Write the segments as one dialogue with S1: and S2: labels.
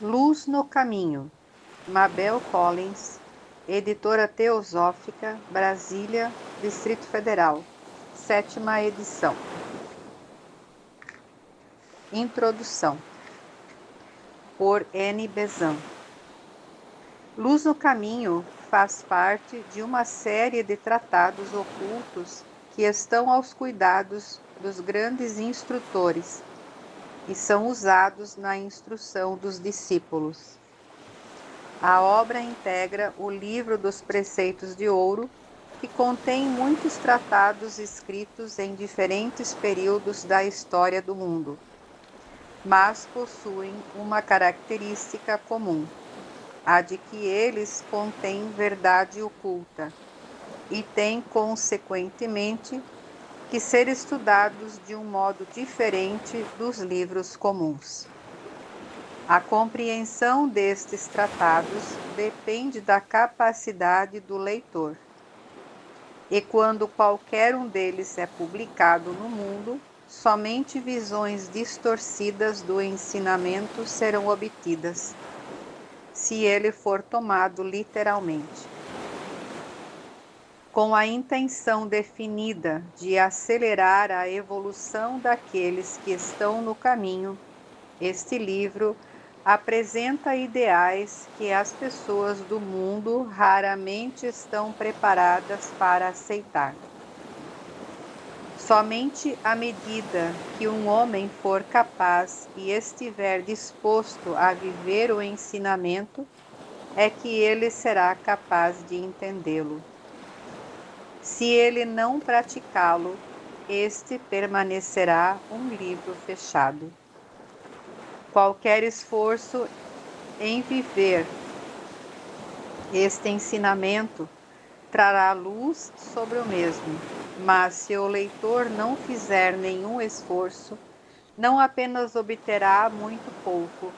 S1: Luz no Caminho, Mabel Collins, Editora Teosófica, Brasília, Distrito Federal, 7ª edição. Introdução, por N. Bezan. Luz no Caminho faz parte de uma série de tratados ocultos que estão aos cuidados dos grandes instrutores e são usados na instrução dos discípulos. A obra integra o Livro dos Preceitos de Ouro, que contém muitos tratados escritos em diferentes períodos da história do mundo, mas possuem uma característica comum, a de que eles contêm verdade oculta e têm, consequentemente, que ser estudados de um modo diferente dos livros comuns. A compreensão destes tratados depende da capacidade do leitor. E quando qualquer um deles é publicado no mundo, somente visões distorcidas do ensinamento serão obtidas, se ele for tomado literalmente. Com a intenção definida de acelerar a evolução daqueles que estão no caminho, este livro apresenta ideais que as pessoas do mundo raramente estão preparadas para aceitar. Somente à medida que um homem for capaz e estiver disposto a viver o ensinamento, é que ele será capaz de entendê-lo. Se ele não praticá-lo, este permanecerá um livro fechado. Qualquer esforço em viver este ensinamento trará luz sobre o mesmo, mas se o leitor não fizer nenhum esforço, não apenas obterá muito pouco,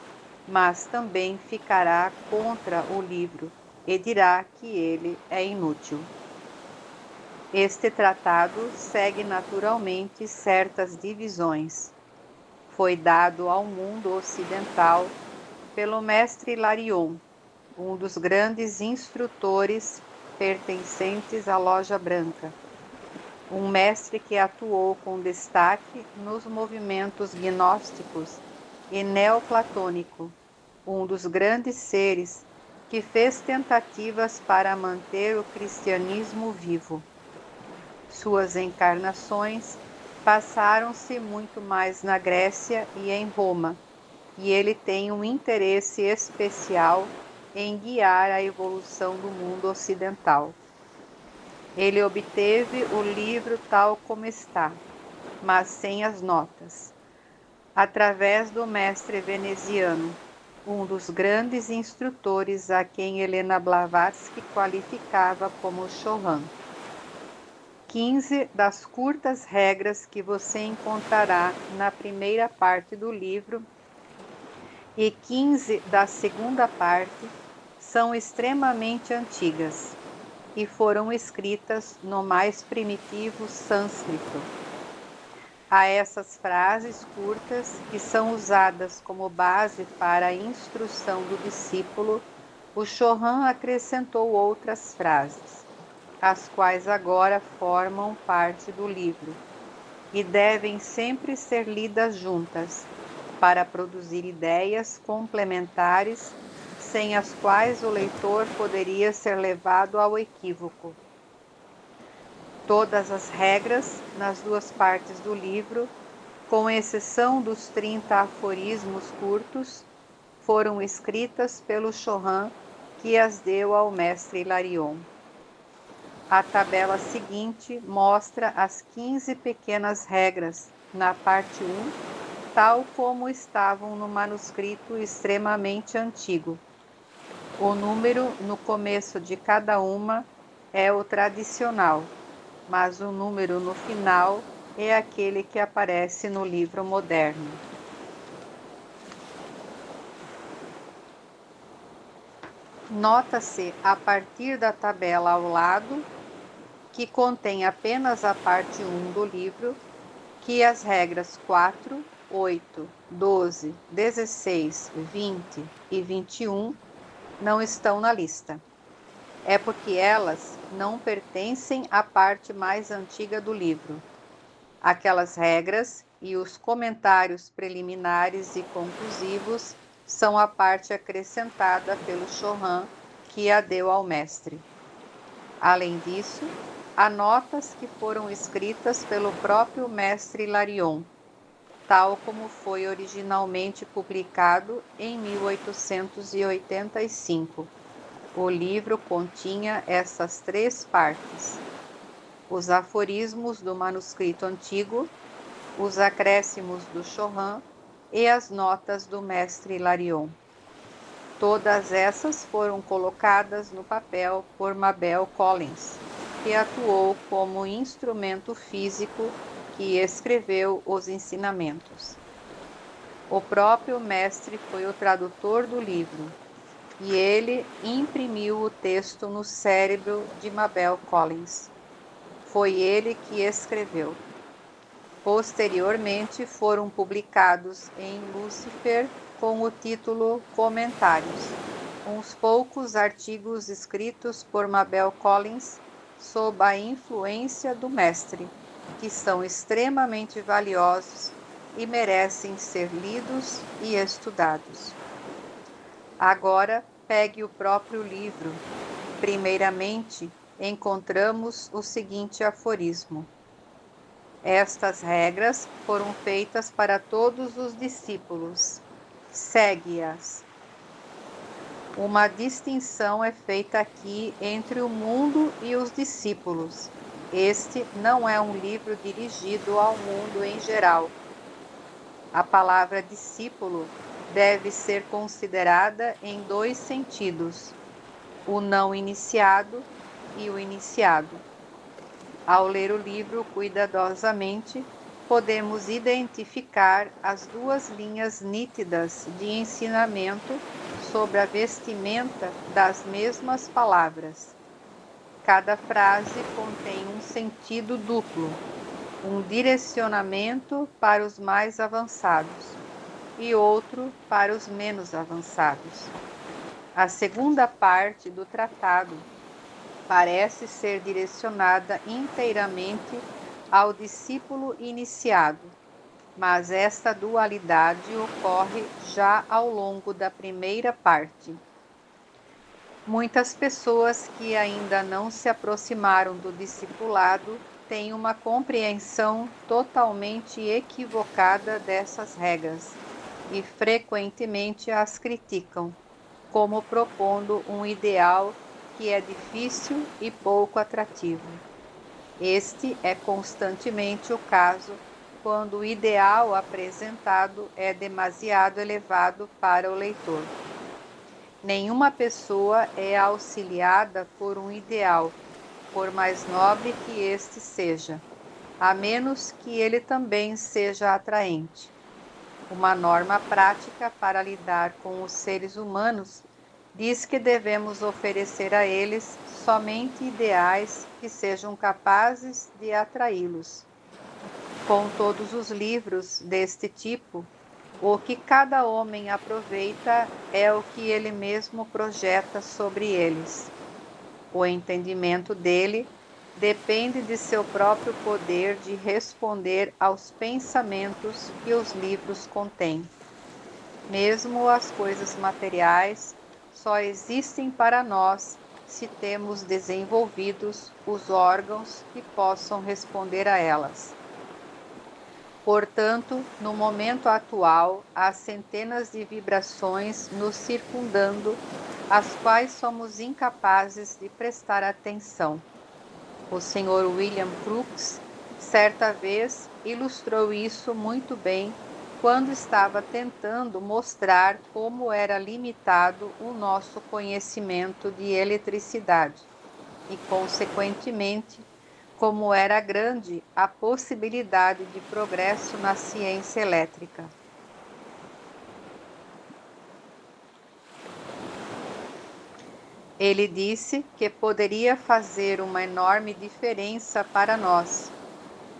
S1: mas também ficará contra o livro e dirá que ele é inútil. Este tratado segue naturalmente certas divisões. Foi dado ao mundo ocidental pelo mestre Hilarion, um dos grandes instrutores pertencentes à Loja Branca, um mestre que atuou com destaque nos movimentos gnósticos e neoplatônico, um dos grandes seres que fez tentativas para manter o cristianismo vivo. Suas encarnações passaram-se muito mais na Grécia e em Roma, e ele tem um interesse especial em guiar a evolução do mundo ocidental. Ele obteve o livro tal como está, mas sem as notas, através do mestre veneziano, um dos grandes instrutores a quem Helena Blavatsky qualificava como Chopin. 15 das curtas regras que você encontrará na primeira parte do livro e 15 da segunda parte são extremamente antigas e foram escritas no mais primitivo sânscrito. A essas frases curtas, que são usadas como base para a instrução do discípulo, o Chopin acrescentou outras frases, as quais agora formam parte do livro, e devem sempre ser lidas juntas, para produzir ideias complementares, sem as quais o leitor poderia ser levado ao equívoco. Todas as regras, nas duas partes do livro, com exceção dos 30 aforismos curtos, foram escritas pelo Chopin, que as deu ao mestre Hilarion. A tabela seguinte mostra as 15 pequenas regras, na parte 1, tal como estavam no manuscrito extremamente antigo. O número no começo de cada uma é o tradicional, mas o número no final é aquele que aparece no livro moderno. Nota-se, a partir da tabela ao lado, que contém apenas a parte 1 do livro, que as regras 4, 8, 12, 16, 20 e 21 não estão na lista. É porque elas não pertencem à parte mais antiga do livro. Aquelas regras e os comentários preliminares e conclusivos são a parte acrescentada pelo Chohan que a deu ao mestre. Além disso, há notas que foram escritas pelo próprio mestre Hilarion, tal como foi originalmente publicado em 1885. O livro continha essas 3 partes: os aforismos do manuscrito antigo, os acréscimos do Chohan e as notas do mestre Hilarion. Todas essas foram colocadas no papel por Mabel Collins, que atuou como instrumento físico que escreveu os ensinamentos. O próprio mestre foi o tradutor do livro, e ele imprimiu o texto no cérebro de Mabel Collins. Foi ele que escreveu. Posteriormente foram publicados em Lucifer com o título Comentários, uns poucos artigos escritos por Mabel Collins sob a influência do mestre, que são extremamente valiosos e merecem ser lidos e estudados. Agora, pegue o próprio livro. Primeiramente, encontramos o seguinte aforismo: estas regras foram feitas para todos os discípulos. Segue-as. Uma distinção é feita aqui entre o mundo e os discípulos. Este não é um livro dirigido ao mundo em geral. A palavra discípulo deve ser considerada em 2 sentidos: o não iniciado e o iniciado. Ao ler o livro cuidadosamente, podemos identificar as 2 linhas nítidas de ensinamento sobre a vestimenta das mesmas palavras. Cada frase contém um sentido duplo, um direcionamento para os mais avançados e outro para os menos avançados. A segunda parte do tratado parece ser direcionada inteiramente ao discípulo iniciado, mas esta dualidade ocorre já ao longo da primeira parte. Muitas pessoas que ainda não se aproximaram do discipulado têm uma compreensão totalmente equivocada dessas regras e frequentemente as criticam, como propondo um ideal que é difícil e pouco atrativo. Este é constantemente o caso quando o ideal apresentado é demasiado elevado para o leitor. Nenhuma pessoa é auxiliada por um ideal, por mais nobre que este seja, a menos que ele também seja atraente. Uma norma prática para lidar com os seres humanos diz que devemos oferecer a eles somente ideais que sejam capazes de atraí-los. Com todos os livros deste tipo, o que cada homem aproveita é o que ele mesmo projeta sobre eles. O entendimento dele depende de seu próprio poder de responder aos pensamentos que os livros contêm. Mesmo as coisas materiais só existem para nós se temos desenvolvidos os órgãos que possam responder a elas. Portanto, no momento atual, há centenas de vibrações nos circundando, às quais somos incapazes de prestar atenção. O Sr. William Crookes, certa vez, ilustrou isso muito bem quando estava tentando mostrar como era limitado o nosso conhecimento de eletricidade e, consequentemente, como era grande a possibilidade de progresso na ciência elétrica. Ele disse que poderia fazer uma enorme diferença para nós.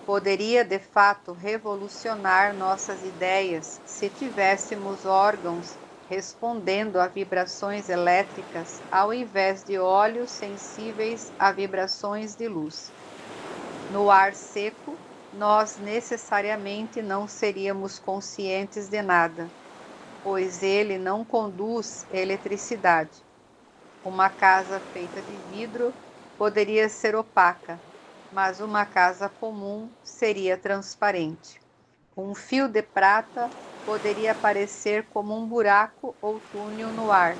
S1: Poderia de fato revolucionar nossas ideias se tivéssemos órgãos respondendo a vibrações elétricas ao invés de olhos sensíveis a vibrações de luz. No ar seco, nós necessariamente não seríamos conscientes de nada, pois ele não conduz eletricidade. Uma casa feita de vidro poderia ser opaca, mas uma casa comum seria transparente. Um fio de prata poderia aparecer como um buraco ou túnel no ar.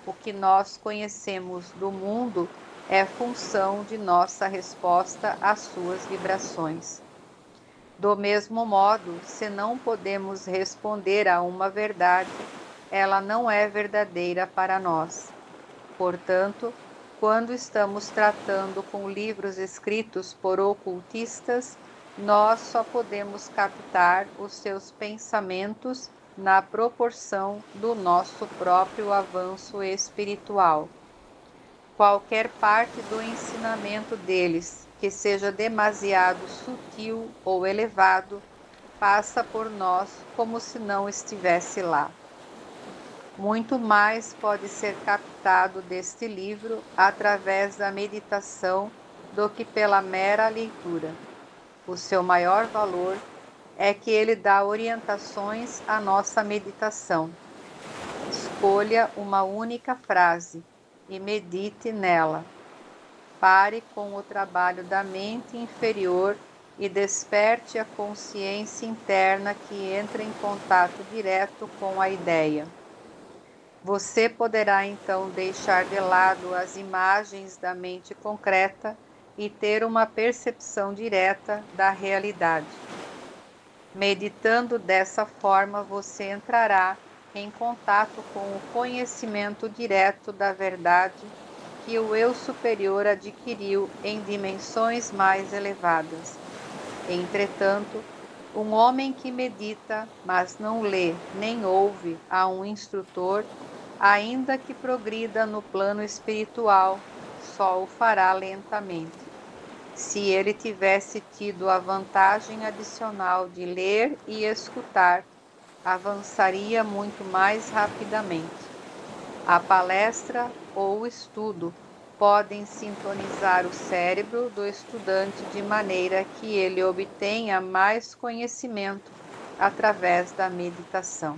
S1: O que nós conhecemos do mundo é função de nossa resposta às suas vibrações. Do mesmo modo, se não podemos responder a uma verdade, ela não é verdadeira para nós. Portanto, quando estamos tratando com livros escritos por ocultistas, nós só podemos captar os seus pensamentos na proporção do nosso próprio avanço espiritual. Qualquer parte do ensinamento deles que seja demasiado sutil ou elevado passa por nós como se não estivesse lá. Muito mais pode ser captado deste livro através da meditação do que pela mera leitura. O seu maior valor é que ele dá orientações à nossa meditação. Escolha uma única frase e medite nela. Pare com o trabalho da mente inferior e desperte a consciência interna que entra em contato direto com a ideia. Você poderá então deixar de lado as imagens da mente concreta e ter uma percepção direta da realidade. Meditando dessa forma, você entrará em contato com o conhecimento direto da verdade que o eu superior adquiriu em dimensões mais elevadas. Entretanto, um homem que medita, mas não lê nem ouve a um instrutor, ainda que progrida no plano espiritual, só o fará lentamente. Se ele tivesse tido a vantagem adicional de ler e escutar, avançaria muito mais rapidamente. A palestra ou o estudo podem sintonizar o cérebro do estudante de maneira que ele obtenha mais conhecimento através da meditação.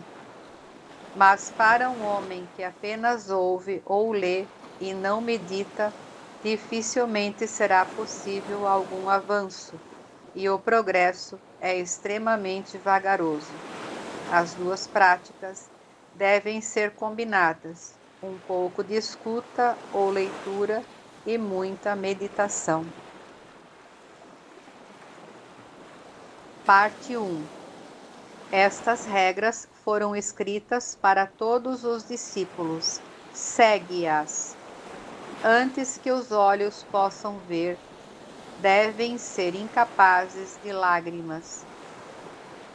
S1: Mas para um homem que apenas ouve ou lê e não medita, dificilmente será possível algum avanço, e o progresso é extremamente vagaroso. As duas práticas devem ser combinadas, um pouco de escuta ou leitura e muita meditação. Parte 1. Estas regras foram escritas para todos os discípulos. Segue-as. Antes que os olhos possam ver, devem ser incapazes de lágrimas.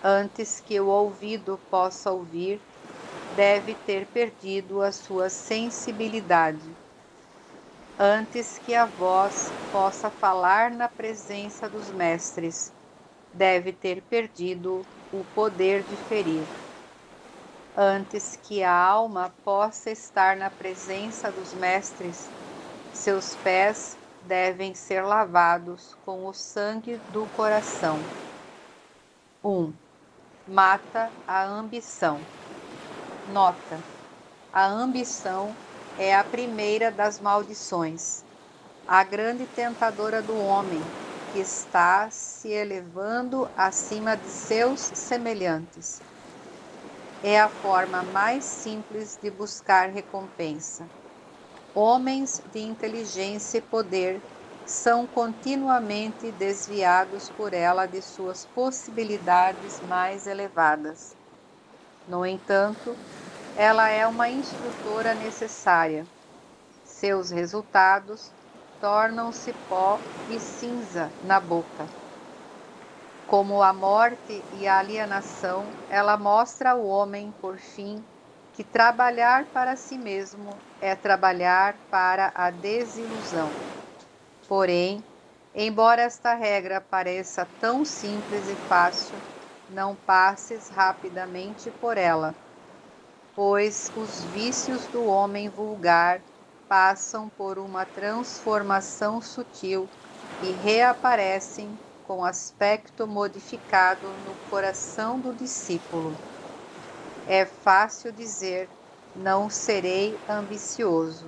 S1: Antes que o ouvido possa ouvir, deve ter perdido a sua sensibilidade. Antes que a voz possa falar na presença dos mestres, deve ter perdido o poder de ferir. Antes que a alma possa estar na presença dos mestres, seus pés devem ser lavados com o sangue do coração. 1. Mata a ambição. Nota: a ambição é a primeira das maldições, a grande tentadora do homem, que está se elevando acima de seus semelhantes. É a forma mais simples de buscar recompensa. Homens de inteligência e poder são continuamente desviados por ela de suas possibilidades mais elevadas. No entanto, ela é uma instrutora necessária. Seus resultados tornam-se pó e cinza na boca. Como a morte e a alienação, ela mostra ao homem, por fim, que trabalhar para si mesmo é trabalhar para a desilusão. Porém, Embora esta regra pareça tão simples e fácil, não passes rapidamente por ela, pois os vícios do homem vulgar passam por uma transformação sutil e reaparecem com aspecto modificado no coração do discípulo. É fácil dizer, não serei ambicioso,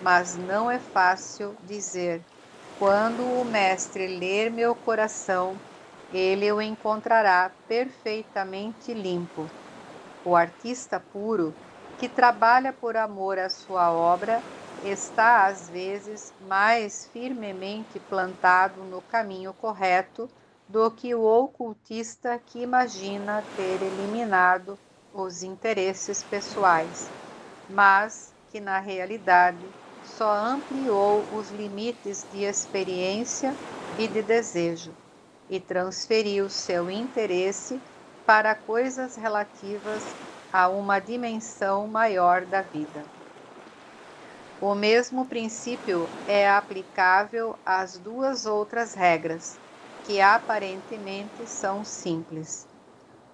S1: mas não é fácil dizer, quando o Mestre ler meu coração, ele o encontrará perfeitamente limpo. O artista puro, que trabalha por amor à sua obra, está às vezes mais firmemente plantado no caminho correto do que o ocultista que imagina ter eliminado os interesses pessoais, mas que na realidade só ampliou os limites de experiência e de desejo e transferiu seu interesse para coisas relativas a uma dimensão maior da vida. O mesmo princípio é aplicável às duas outras regras, que aparentemente são simples.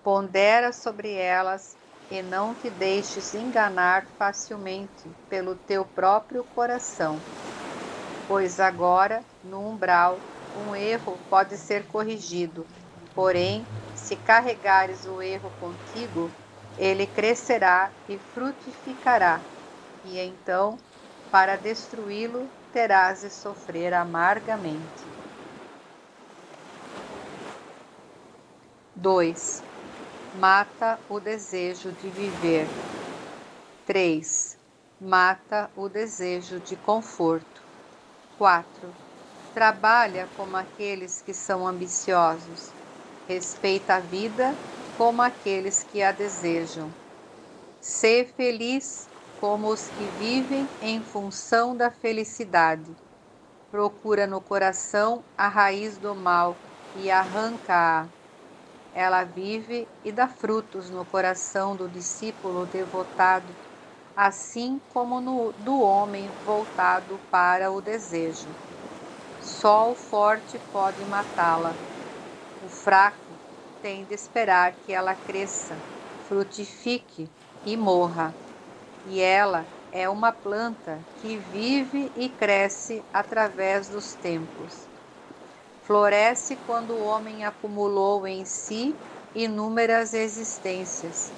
S1: Pondera sobre elas e não te deixes enganar facilmente pelo teu próprio coração, pois agora, no umbral, um erro pode ser corrigido, porém, se carregares o erro contigo, ele crescerá e frutificará, e então, para destruí-lo, terás de sofrer amargamente. 2. Mata o desejo de viver. 3. Mata o desejo de conforto. 4. Trabalha como aqueles que são ambiciosos. Respeita a vida como aqueles que a desejam. Sê feliz como os que vivem em função da felicidade. Procura no coração a raiz do mal e arranca-a. Ela vive e dá frutos no coração do discípulo devotado, assim como do homem voltado para o desejo. Só o forte pode matá-la. O fraco tem de esperar que ela cresça, frutifique e morra. E ela é uma planta que vive e cresce através dos tempos. Floresce quando o homem acumulou em si inúmeras existências.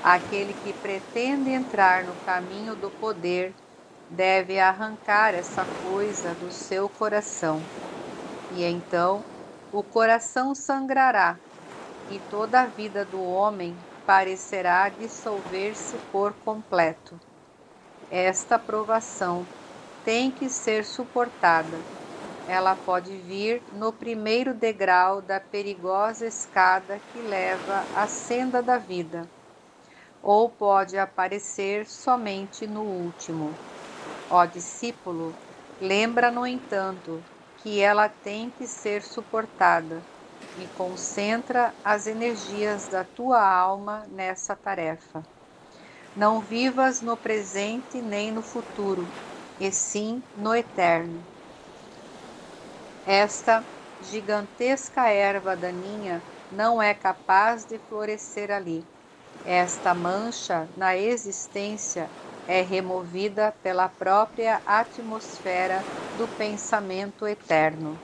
S1: Aquele que pretende entrar no caminho do poder deve arrancar essa coisa do seu coração. E então o coração sangrará, e toda a vida do homem parecerá dissolver-se por completo. Esta provação tem que ser suportada. Ela pode vir no primeiro degrau da perigosa escada que leva à senda da vida, ou pode aparecer somente no último. Ó discípulo, lembra, no entanto, que ela tem que ser suportada e concentra as energias da tua alma nessa tarefa. Não vivas no presente nem no futuro, e sim no eterno. Esta gigantesca erva daninha não é capaz de florescer ali. Esta mancha na existência é removida pela própria atmosfera do pensamento eterno.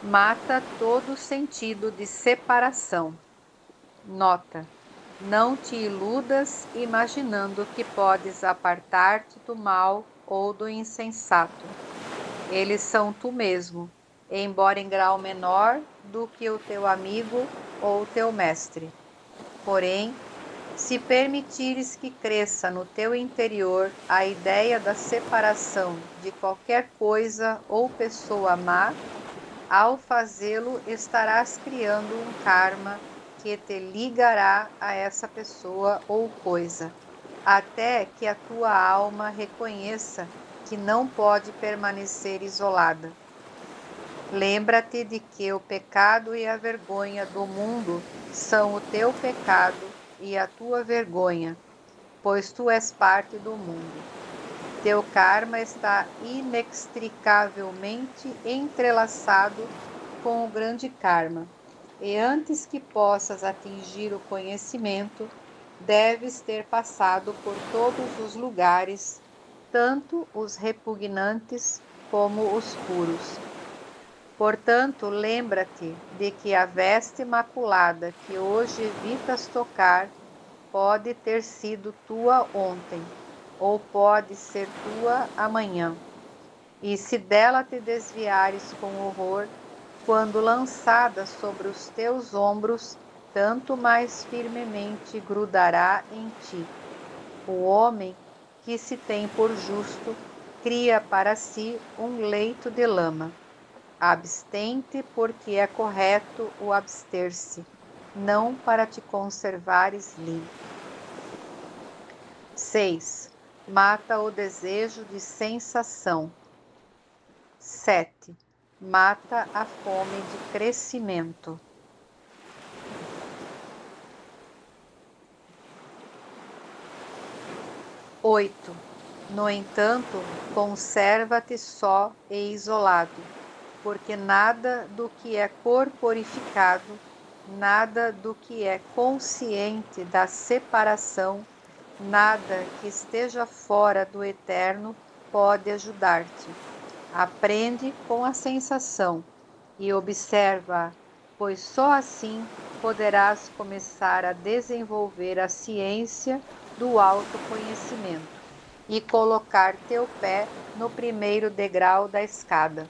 S1: Mata todo sentido de separação. Nota: não te iludas imaginando que podes apartar-te do mal ou do insensato. Eles são tu mesmo, embora em grau menor do que o teu amigo ou o teu mestre. Porém, se permitires que cresça no teu interior a ideia da separação de qualquer coisa ou pessoa má, ao fazê-lo estarás criando um karma que te ligará a essa pessoa ou coisa, até que a tua alma reconheça que não pode permanecer isolada. Lembra-te de que o pecado e a vergonha do mundo são o teu pecado e a tua vergonha, pois tu és parte do mundo. Teu karma está inextricavelmente entrelaçado com o grande karma, e antes que possas atingir o conhecimento, deves ter passado por todos os lugares, tanto os repugnantes como os puros. Portanto, lembra-te de que a veste maculada que hoje evitas tocar pode ter sido tua ontem, ou pode ser tua amanhã. E se dela te desviares com horror, quando lançada sobre os teus ombros, tanto mais firmemente grudará em ti. O homem que se tem por justo cria para si um leito de lama. Abstente, porque é correto o abster-se, não para te conservares limpo. 6. Mata o desejo de sensação. 7. Mata a fome de crescimento. 8. No entanto, conserva-te só e isolado, porque nada do que é corporificado, nada do que é consciente da separação, nada que esteja fora do eterno pode ajudar-te. Aprende com a sensação e observa, pois só assim poderás começar a desenvolver a ciência do autoconhecimento e colocar teu pé no primeiro degrau da escada.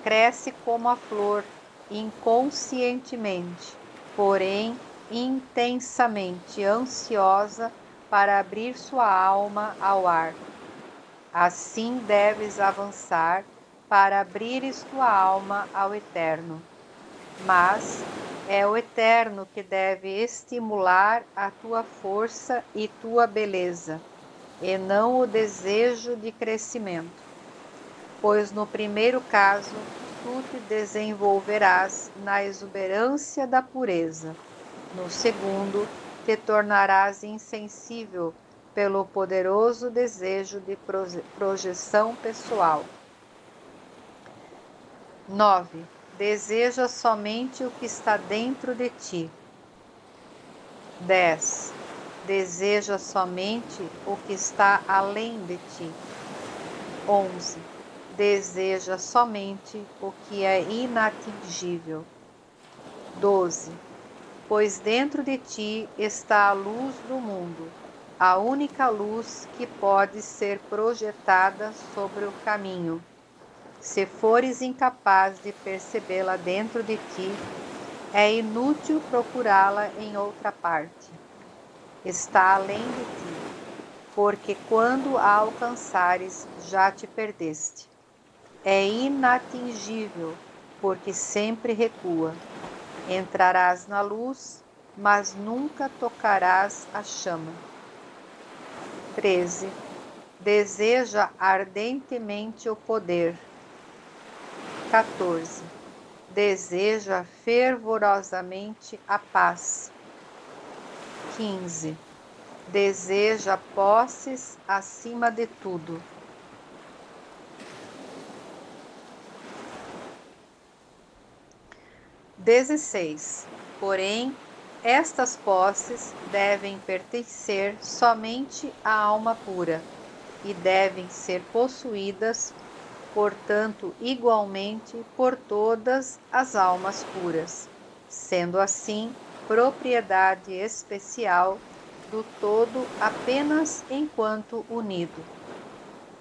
S1: Cresce como a flor, inconscientemente, porém intensamente ansiosa para abrir sua alma ao ar. Assim deves avançar para abrires tua alma ao Eterno. Mas é o Eterno que deve estimular a tua força e tua beleza, e não o desejo de crescimento. Pois no primeiro caso, tu te desenvolverás na exuberância da pureza. No segundo, te tornarás insensível pelo poderoso desejo de projeção pessoal. 9. Deseja somente o que está dentro de ti. 10. Deseja somente o que está além de ti. 11. Deseja somente o que é inatingível. 12. Pois dentro de ti está a luz do mundo, a única luz que pode ser projetada sobre o caminho. Se fores incapaz de percebê-la dentro de ti, é inútil procurá-la em outra parte. Está além de ti, porque quando a alcançares, já te perdeste. É inatingível, porque sempre recua. Entrarás na luz, mas nunca tocarás a chama. 13. Deseja ardentemente o poder. 14. Deseja fervorosamente a paz. 15. Deseja posses acima de tudo. 16. Porém, estas posses devem pertencer somente à alma pura e devem ser possuídas, portanto, igualmente por todas as almas puras, sendo assim propriedade especial do todo apenas enquanto unido.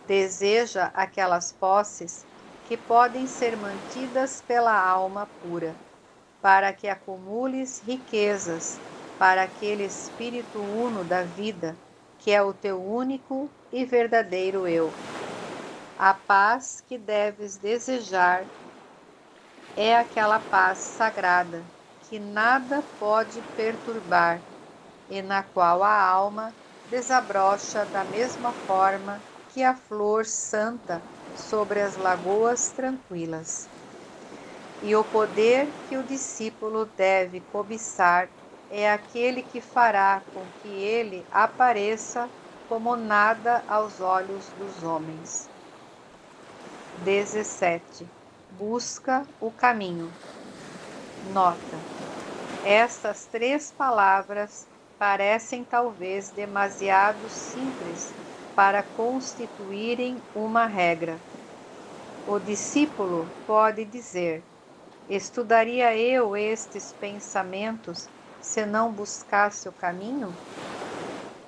S1: Deseja aquelas posses que podem ser mantidas pela alma pura, para que acumules riquezas para aquele espírito uno da vida, que é o teu único e verdadeiro eu. A paz que deves desejar é aquela paz sagrada, que nada pode perturbar, e na qual a alma desabrocha da mesma forma que a flor santa sobre as lagoas tranquilas. E o poder que o discípulo deve cobiçar é aquele que fará com que ele apareça como nada aos olhos dos homens. 17. Busca o caminho. Nota: estas 3 palavras parecem talvez demasiado simples para constituírem uma regra. O discípulo pode dizer: estudaria eu estes pensamentos se não buscasse o caminho?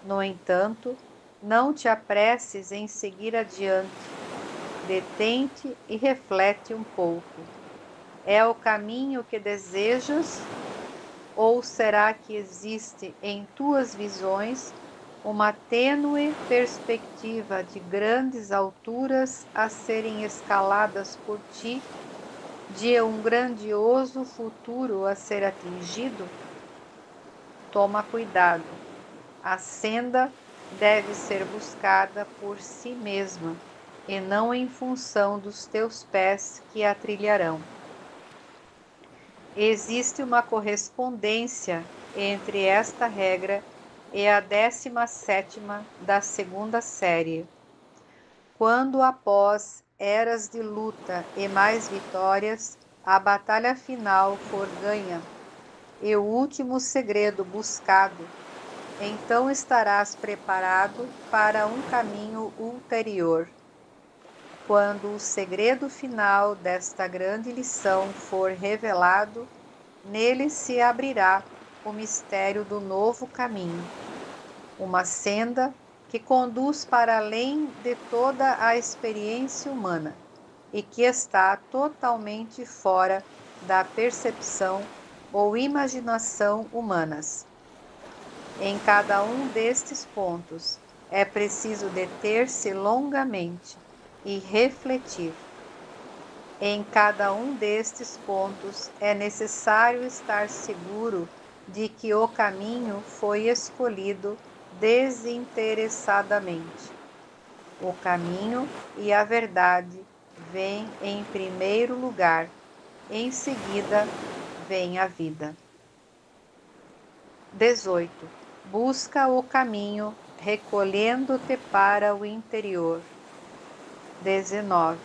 S1: No entanto, não te apresses em seguir adiante. Detente e reflete um pouco. É o caminho que desejas? Ou será que existe em tuas visões uma tênue perspectiva de grandes alturas a serem escaladas por ti, de um grandioso futuro a ser atingido? Toma cuidado. A senda deve ser buscada por si mesma, e não em função dos teus pés que a trilharão. Existe uma correspondência entre esta regra e a 17ª da segunda série. Quando após eras de luta e mais vitórias, a batalha final for ganha e o último segredo buscado, então estarás preparado para um caminho ulterior. Quando o segredo final desta grande lição for revelado, nele se abrirá o mistério do novo caminho, uma senda que conduz para além de toda a experiência humana e que está totalmente fora da percepção ou imaginação humanas. Em cada um destes pontos é preciso deter-se longamente e refletir. Em cada um destes pontos é necessário estar seguro de que o caminho foi escolhido desinteressadamente. O caminho e a verdade vêm em primeiro lugar, em seguida vem a vida. 18. Busca o caminho, recolhendo-te para o interior. 19.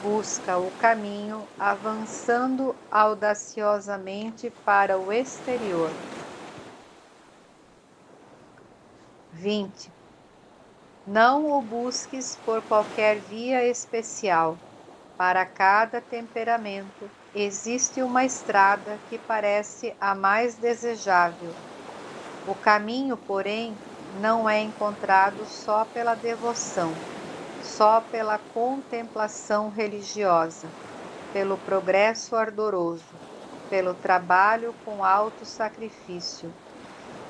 S1: Busca o caminho, avançando audaciosamente para o exterior. 20. Não o busques por qualquer via especial. Para cada temperamento existe uma estrada que parece a mais desejável. O caminho, porém, não é encontrado só pela devoção, só pela contemplação religiosa, pelo progresso ardoroso, pelo trabalho com alto sacrifício,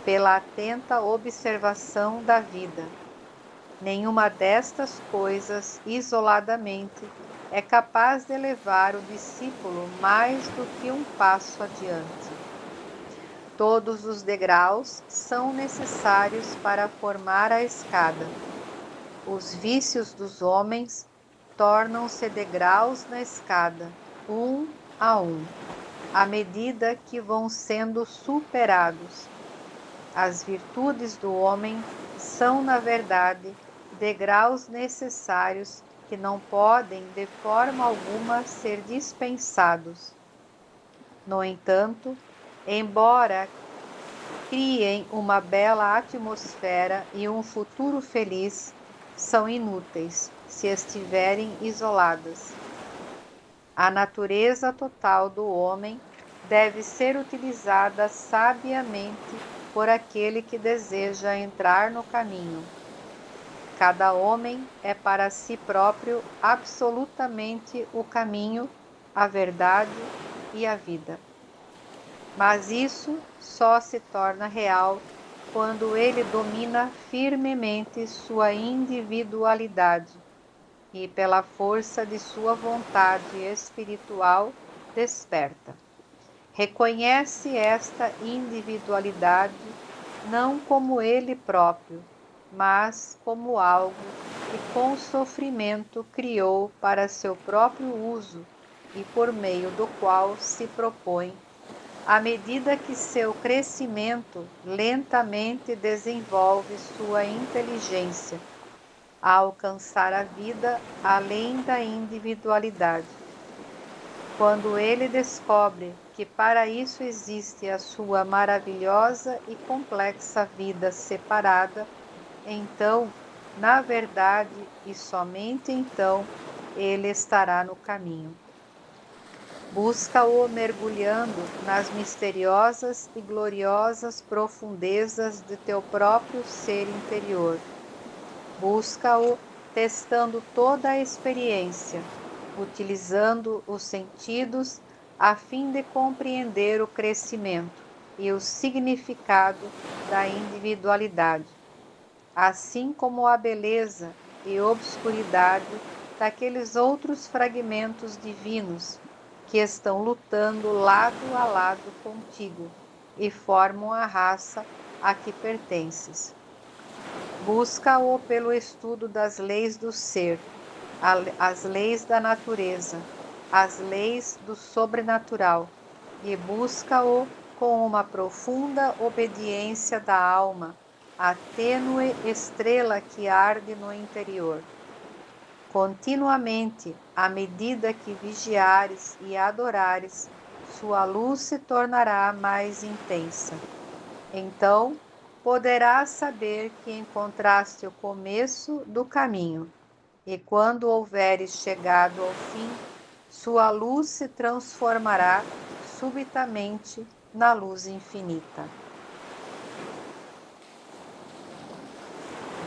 S1: pela atenta observação da vida. Nenhuma destas coisas, isoladamente, é capaz de levar o discípulo mais do que um passo adiante. Todos os degraus são necessários para formar a escada. Os vícios dos homens tornam-se degraus na escada, um a um, à medida que vão sendo superados. As virtudes do homem são, na verdade, degraus necessários que não podem de forma alguma ser dispensados. No entanto, embora criem uma bela atmosfera e um futuro feliz, são inúteis se estiverem isoladas. A natureza total do homem deve ser utilizada sabiamente por aquele que deseja entrar no caminho. Cada homem é para si próprio absolutamente o caminho, a verdade e a vida. Mas isso só se torna real quando ele domina firmemente sua individualidade e, pela força de sua vontade espiritual, desperta. Reconhece esta individualidade não como ele próprio, mas como algo que com sofrimento criou para seu próprio uso e por meio do qual se propõe à medida que seu crescimento lentamente desenvolve sua inteligência, a alcançar a vida além da individualidade. Quando ele descobre que para isso existe a sua maravilhosa e complexa vida separada, então, na verdade e somente então, ele estará no caminho. Busca-o mergulhando nas misteriosas e gloriosas profundezas de teu próprio ser interior. Busca-o testando toda a experiência, utilizando os sentidos a fim de compreender o crescimento e o significado da individualidade, assim como a beleza e obscuridade daqueles outros fragmentos divinos que estão lutando lado a lado contigo e formam a raça a que pertences. Busca-o pelo estudo das leis do ser, as leis da natureza, as leis do sobrenatural, e busca-o com uma profunda obediência da alma, a tênue estrela que arde no interior. Continuamente, à medida que vigiares e adorares, sua luz se tornará mais intensa. Então, poderás saber que encontraste o começo do caminho, e quando houveres chegado ao fim, sua luz se transformará subitamente na luz infinita.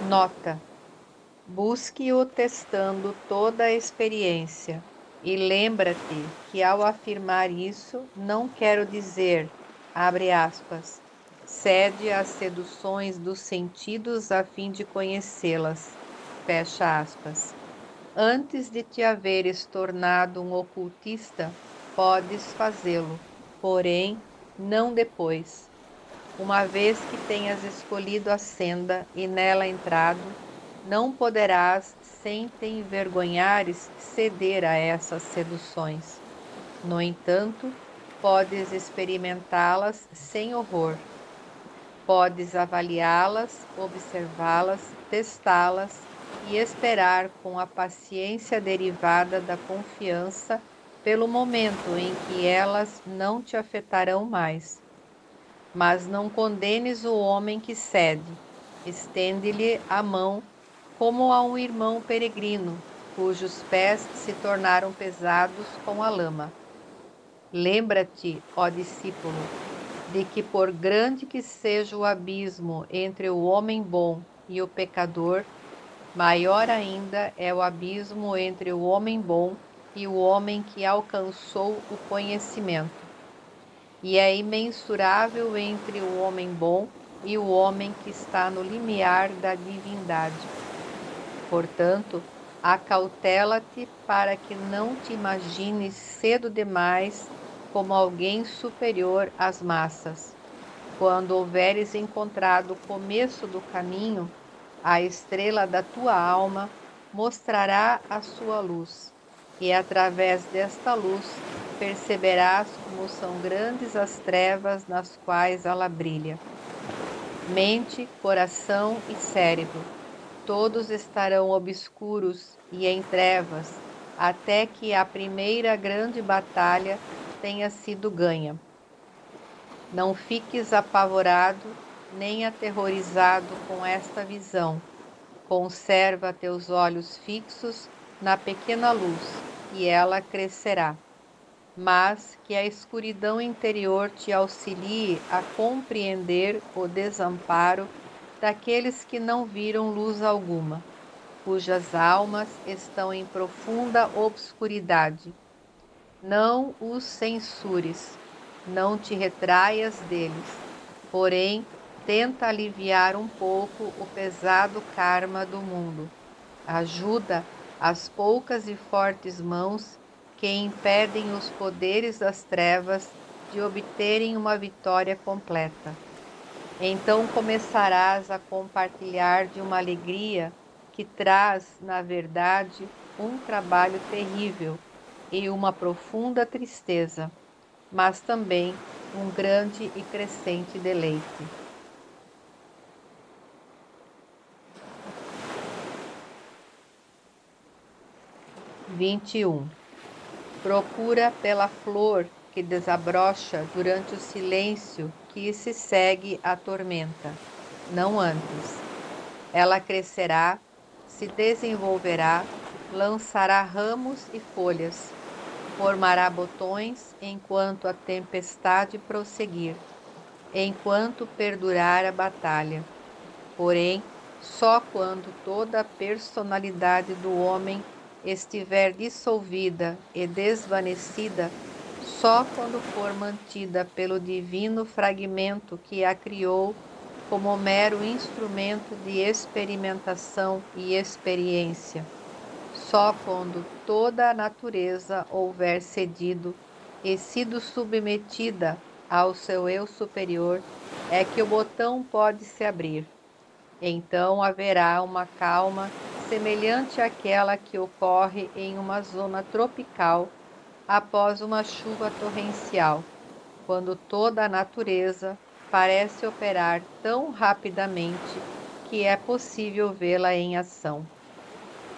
S1: Nota: busque-o testando toda a experiência, e lembra-te que ao afirmar isso, não quero dizer, abre aspas, cede às seduções dos sentidos a fim de conhecê-las, fecha aspas. Antes de te haveres tornado um ocultista, podes fazê-lo, porém, não depois. Uma vez que tenhas escolhido a senda e nela entrado, não poderás, sem te envergonhares, ceder a essas seduções. No entanto, podes experimentá-las sem horror. Podes avaliá-las, observá-las, testá-las e esperar com a paciência derivada da confiança pelo momento em que elas não te afetarão mais. Mas não condenes o homem que cede, estende-lhe a mão como a um irmão peregrino, cujos pés se tornaram pesados com a lama. Lembra-te, ó discípulo, de que por grande que seja o abismo entre o homem bom e o pecador, maior ainda é o abismo entre o homem bom e o homem que alcançou o conhecimento. E é imensurável entre o homem bom e o homem que está no limiar da divindade. Portanto, acautela-te para que não te imagines cedo demais como alguém superior às massas. Quando houveres encontrado o começo do caminho, a estrela da tua alma mostrará a sua luz, e através desta luz perceberás como são grandes as trevas nas quais ela brilha. Mente, coração e cérebro, todos estarão obscuros e em trevas, até que a primeira grande batalha tenha sido ganha. Não fiques apavorado nem aterrorizado com esta visão. Conserva teus olhos fixos na pequena luz, e ela crescerá. Mas que a escuridão interior te auxilie a compreender o desamparo daqueles que não viram luz alguma, cujas almas estão em profunda obscuridade. Não os censures, não te retraias deles, porém, tenta aliviar um pouco o pesado karma do mundo. Ajuda as poucas e fortes mãos que impedem os poderes das trevas de obterem uma vitória completa. Então começarás a compartilhar de uma alegria que traz, na verdade, um trabalho terrível e uma profunda tristeza. mas também um grande e crescente deleite. 21. Procura pela flor que desabrocha durante o silêncio que se segue à tormenta, não antes. Ela crescerá, se desenvolverá, lançará ramos e folhas, formará botões enquanto a tempestade prosseguir, enquanto perdurar a batalha. Porém, só quando toda a personalidade do homem estiver dissolvida e desvanecida, só quando for mantida pelo divino fragmento que a criou como mero instrumento de experimentação e experiência, só quando toda a natureza houver cedido e sido submetida ao seu eu superior, é que o botão pode se abrir. Então haverá uma calma semelhante àquela que ocorre em uma zona tropical após uma chuva torrencial, quando toda a natureza parece operar tão rapidamente que é possível vê-la em ação.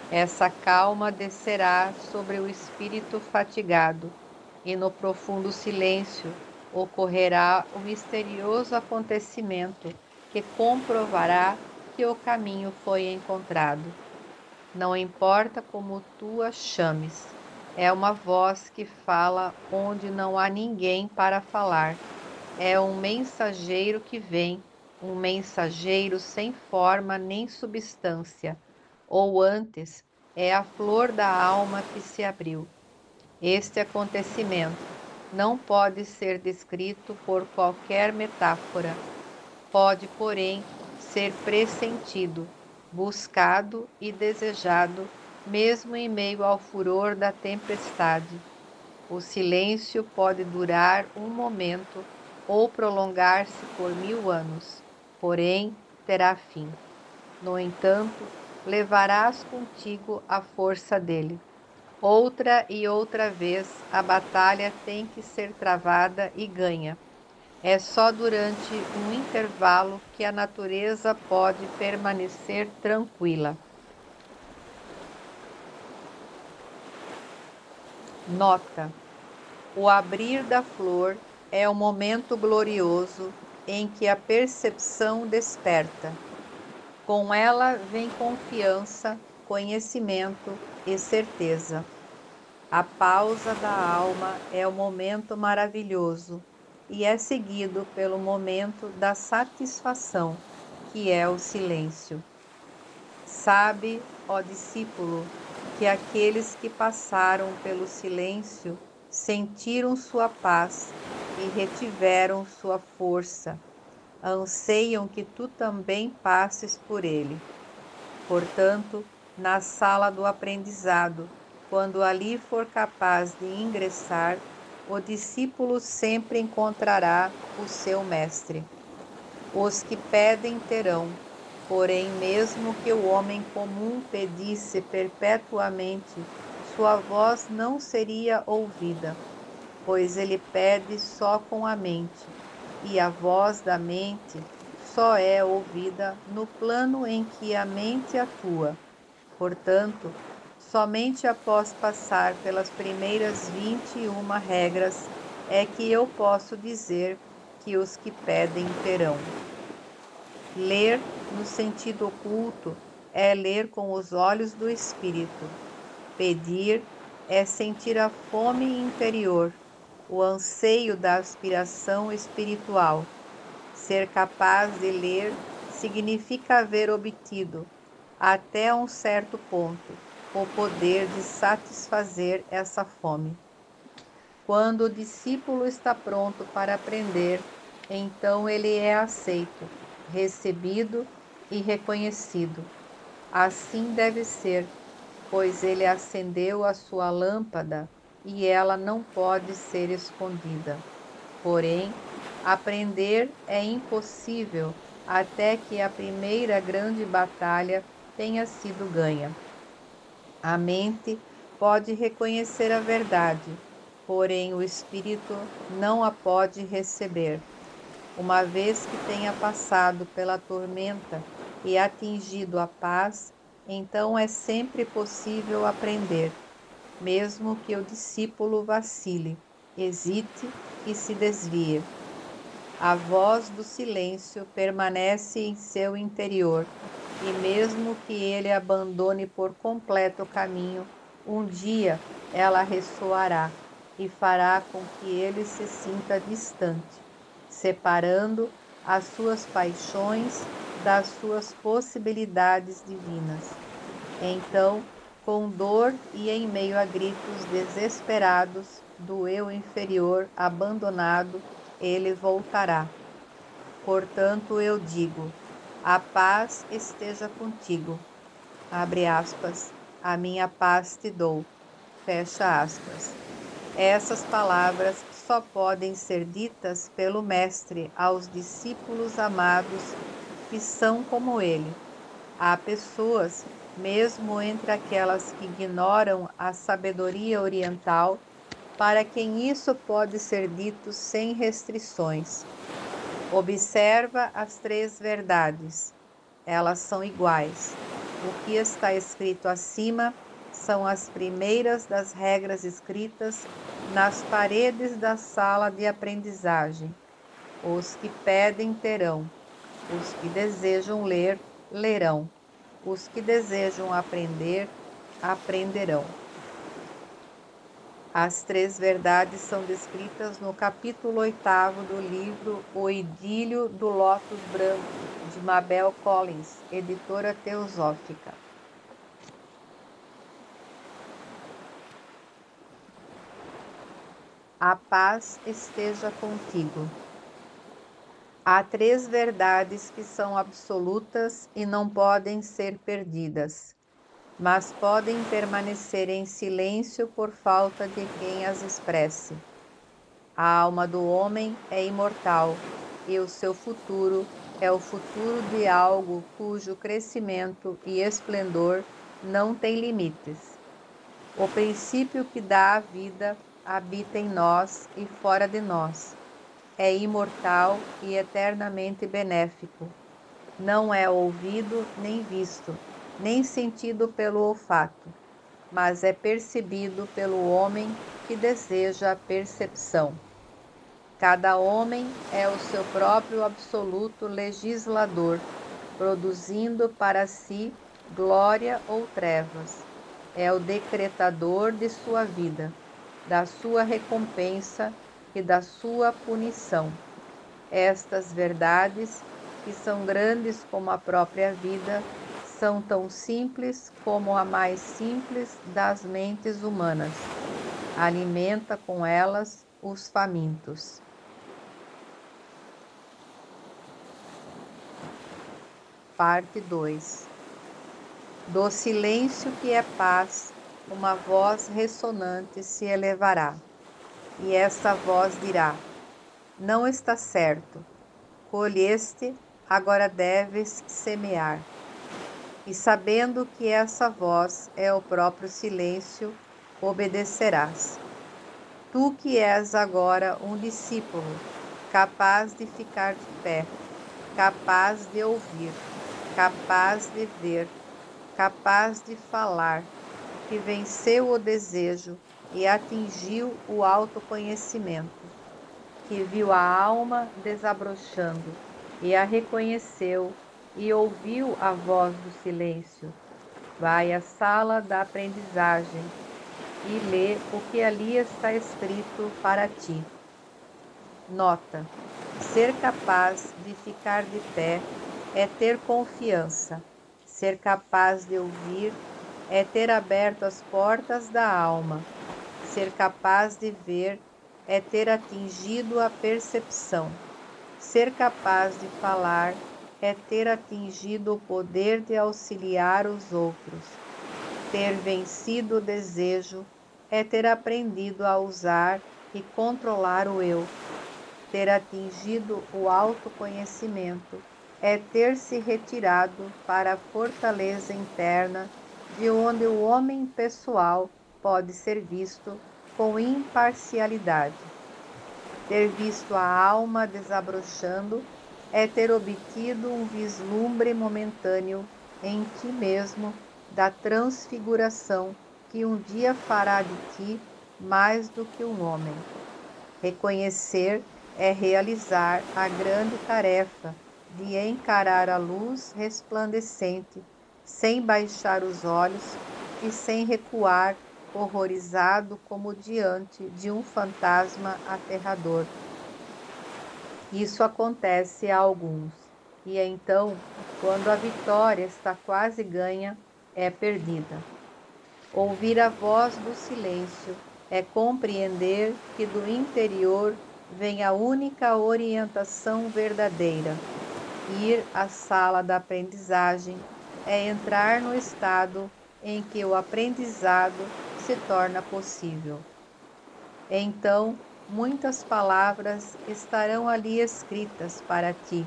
S1: Essa calma descerá sobre o espírito fatigado, e no profundo silêncio ocorrerá o misterioso acontecimento que comprovará que o caminho foi encontrado. Não importa como tu a chames, é uma voz que fala onde não há ninguém para falar. É um mensageiro que vem, um mensageiro sem forma nem substância, ou antes, é a flor da alma que se abriu. Este acontecimento não pode ser descrito por qualquer metáfora. Pode, porém, ser pressentido, buscado e desejado, mesmo em meio ao furor da tempestade. O silêncio pode durar um momento ou prolongar-se por 1000 anos, porém terá fim. No entanto, levarás contigo a força dele. Outra e outra vez a batalha tem que ser travada e ganha. É só durante um intervalo que a natureza pode permanecer tranquila. Nota: o abrir da flor é o momento glorioso em que a percepção desperta. Com ela vem confiança, conhecimento e certeza. A pausa da alma é o momento maravilhoso e é seguido pelo momento da satisfação, que é o silêncio. Sabe, ó discípulo, que aqueles que passaram pelo silêncio sentiram sua paz e retiveram sua força. Anseiam que tu também passes por ele. Portanto, na sala do aprendizado, quando ali for capaz de ingressar, o discípulo sempre encontrará o seu mestre. Os que pedem terão, porém, mesmo que o homem comum pedisse perpetuamente, sua voz não seria ouvida, pois ele pede só com a mente, e a voz da mente só é ouvida no plano em que a mente atua. Portanto, somente após passar pelas primeiras 21 regras é que eu posso dizer que os que pedem terão. Ler, no sentido oculto, é ler com os olhos do espírito. Pedir é sentir a fome interior, o anseio da aspiração espiritual. Ser capaz de ler significa haver obtido, até um certo ponto, o poder de satisfazer essa fome. Quando o discípulo está pronto para aprender, então ele é aceito, recebido e reconhecido. Assim deve ser, pois ele acendeu a sua lâmpada e ela não pode ser escondida. Porém, aprender é impossível até que a primeira grande batalha tenha sido ganha. A mente pode reconhecer a verdade, porém o espírito não a pode receber. Uma vez que tenha passado pela tormenta e atingido a paz, então é sempre possível aprender, mesmo que o discípulo vacile, hesite e se desvie. A voz do silêncio permanece em seu interior, e mesmo que ele abandone por completo o caminho, um dia ela ressoará e fará com que ele se sinta distante, separando as suas paixões das suas possibilidades divinas. Então, com dor e em meio a gritos desesperados do eu inferior abandonado, ele voltará. Portanto, eu digo: a paz esteja contigo. Abre aspas, a minha paz te dou. Fecha aspas. Essas palavras só podem ser ditas pelo Mestre aos discípulos amados que são como ele. Há pessoas, mesmo entre aquelas que ignoram a sabedoria oriental, para quem isso pode ser dito sem restrições. Observa as três verdades. Elas são iguais. O que está escrito acima são as primeiras das regras escritas nas paredes da sala de aprendizagem. Os que pedem terão. Os que desejam ler, lerão. Os que desejam aprender, aprenderão. As três verdades são descritas no capítulo 8º do livro O Idílio do Lótus Branco, de Mabel Collins, editora teosófica. A paz esteja contigo. Há três verdades que são absolutas e não podem ser perdidas, mas podem permanecer em silêncio por falta de quem as expresse. A alma do homem é imortal e o seu futuro é o futuro de algo cujo crescimento e esplendor não tem limites. O princípio que dá a vida habita em nós e fora de nós. É imortal e eternamente benéfico. Não é ouvido nem visto, nem sentido pelo olfato, mas é percebido pelo homem que deseja a percepção. Cada homem é o seu próprio absoluto legislador, produzindo para si glória ou trevas. É o decretador de sua vida, da sua recompensa e da sua punição. Estas verdades, que são grandes como a própria vida, são tão simples como a mais simples das mentes humanas. Alimenta com elas os famintos. Parte 2. Do silêncio que é paz, uma voz ressonante se elevará, e esta voz dirá: não está certo, colheste, agora deves semear. E sabendo que essa voz é o próprio silêncio, obedecerás. Tu que és agora um discípulo, capaz de ficar de pé, capaz de ouvir, capaz de ver, capaz de falar, que venceu o desejo e atingiu o autoconhecimento, que viu a alma desabrochando e a reconheceu e ouviu a voz do silêncio. Vai à sala da aprendizagem e lê o que ali está escrito para ti. Nota: ser capaz de ficar de pé é ter confiança. Ser capaz de ouvir é ter aberto as portas da alma. Ser capaz de ver é ter atingido a percepção. Ser capaz de falar é ter atingido o poder de auxiliar os outros. Ter vencido o desejo é ter aprendido a usar e controlar o eu. Ter atingido o autoconhecimento é ter se retirado para a fortaleza interna, de onde o homem pessoal pode ser visto com imparcialidade. Ter visto a alma desabrochando é ter obtido um vislumbre momentâneo em ti mesmo da transfiguração que um dia fará de ti mais do que um homem. Reconhecer é realizar a grande tarefa de encarar a luz resplandecente, sem baixar os olhos e sem recuar, horrorizado como diante de um fantasma aterrador. Isso acontece a alguns, e então, quando a vitória está quase ganha, é perdida. Ouvir a voz do silêncio é compreender que do interior vem a única orientação verdadeira. Ir à sala da aprendizagem é entrar no estado em que o aprendizado se torna possível. Então, muitas palavras estarão ali escritas para ti,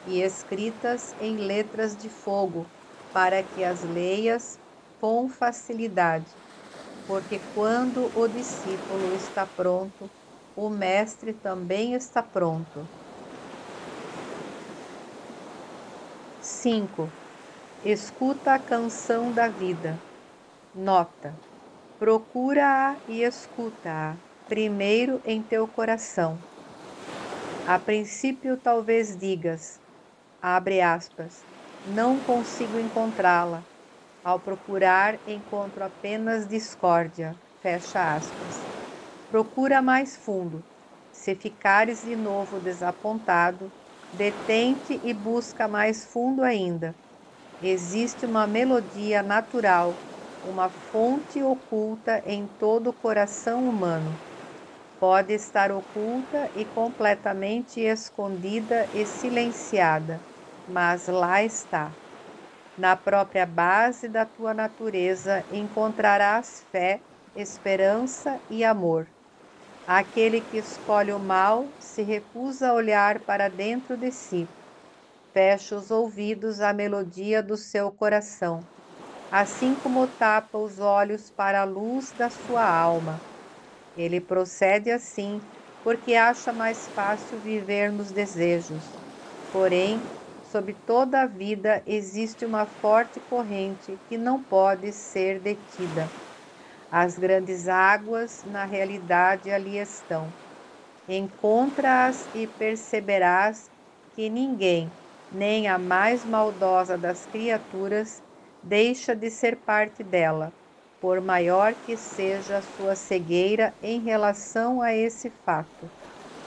S1: e escritas em letras de fogo, para que as leias com facilidade, porque quando o discípulo está pronto, o mestre também está pronto. 5. Escuta a canção da vida. Nota: procura-a e escuta-a, primeiro em teu coração. A princípio talvez digas, abre aspas, não consigo encontrá-la. Ao procurar, encontro apenas discórdia, fecha aspas. Procura mais fundo. Se ficares de novo desapontado, detente e busca mais fundo ainda. Existe uma melodia natural, uma fonte oculta em todo o coração humano. Pode estar oculta e completamente escondida e silenciada, mas lá está. Na própria base da tua natureza encontrarás fé, esperança e amor. Aquele que escolhe o mal se recusa a olhar para dentro de si. Fecha os ouvidos à melodia do seu coração, assim como tapa os olhos para a luz da sua alma. Ele procede assim porque acha mais fácil viver nos desejos. Porém, sob toda a vida existe uma forte corrente que não pode ser detida. As grandes águas, na realidade, ali estão. Encontra-as e perceberás que ninguém, nem a mais maldosa das criaturas, deixa de ser parte dela, por maior que seja a sua cegueira em relação a esse fato.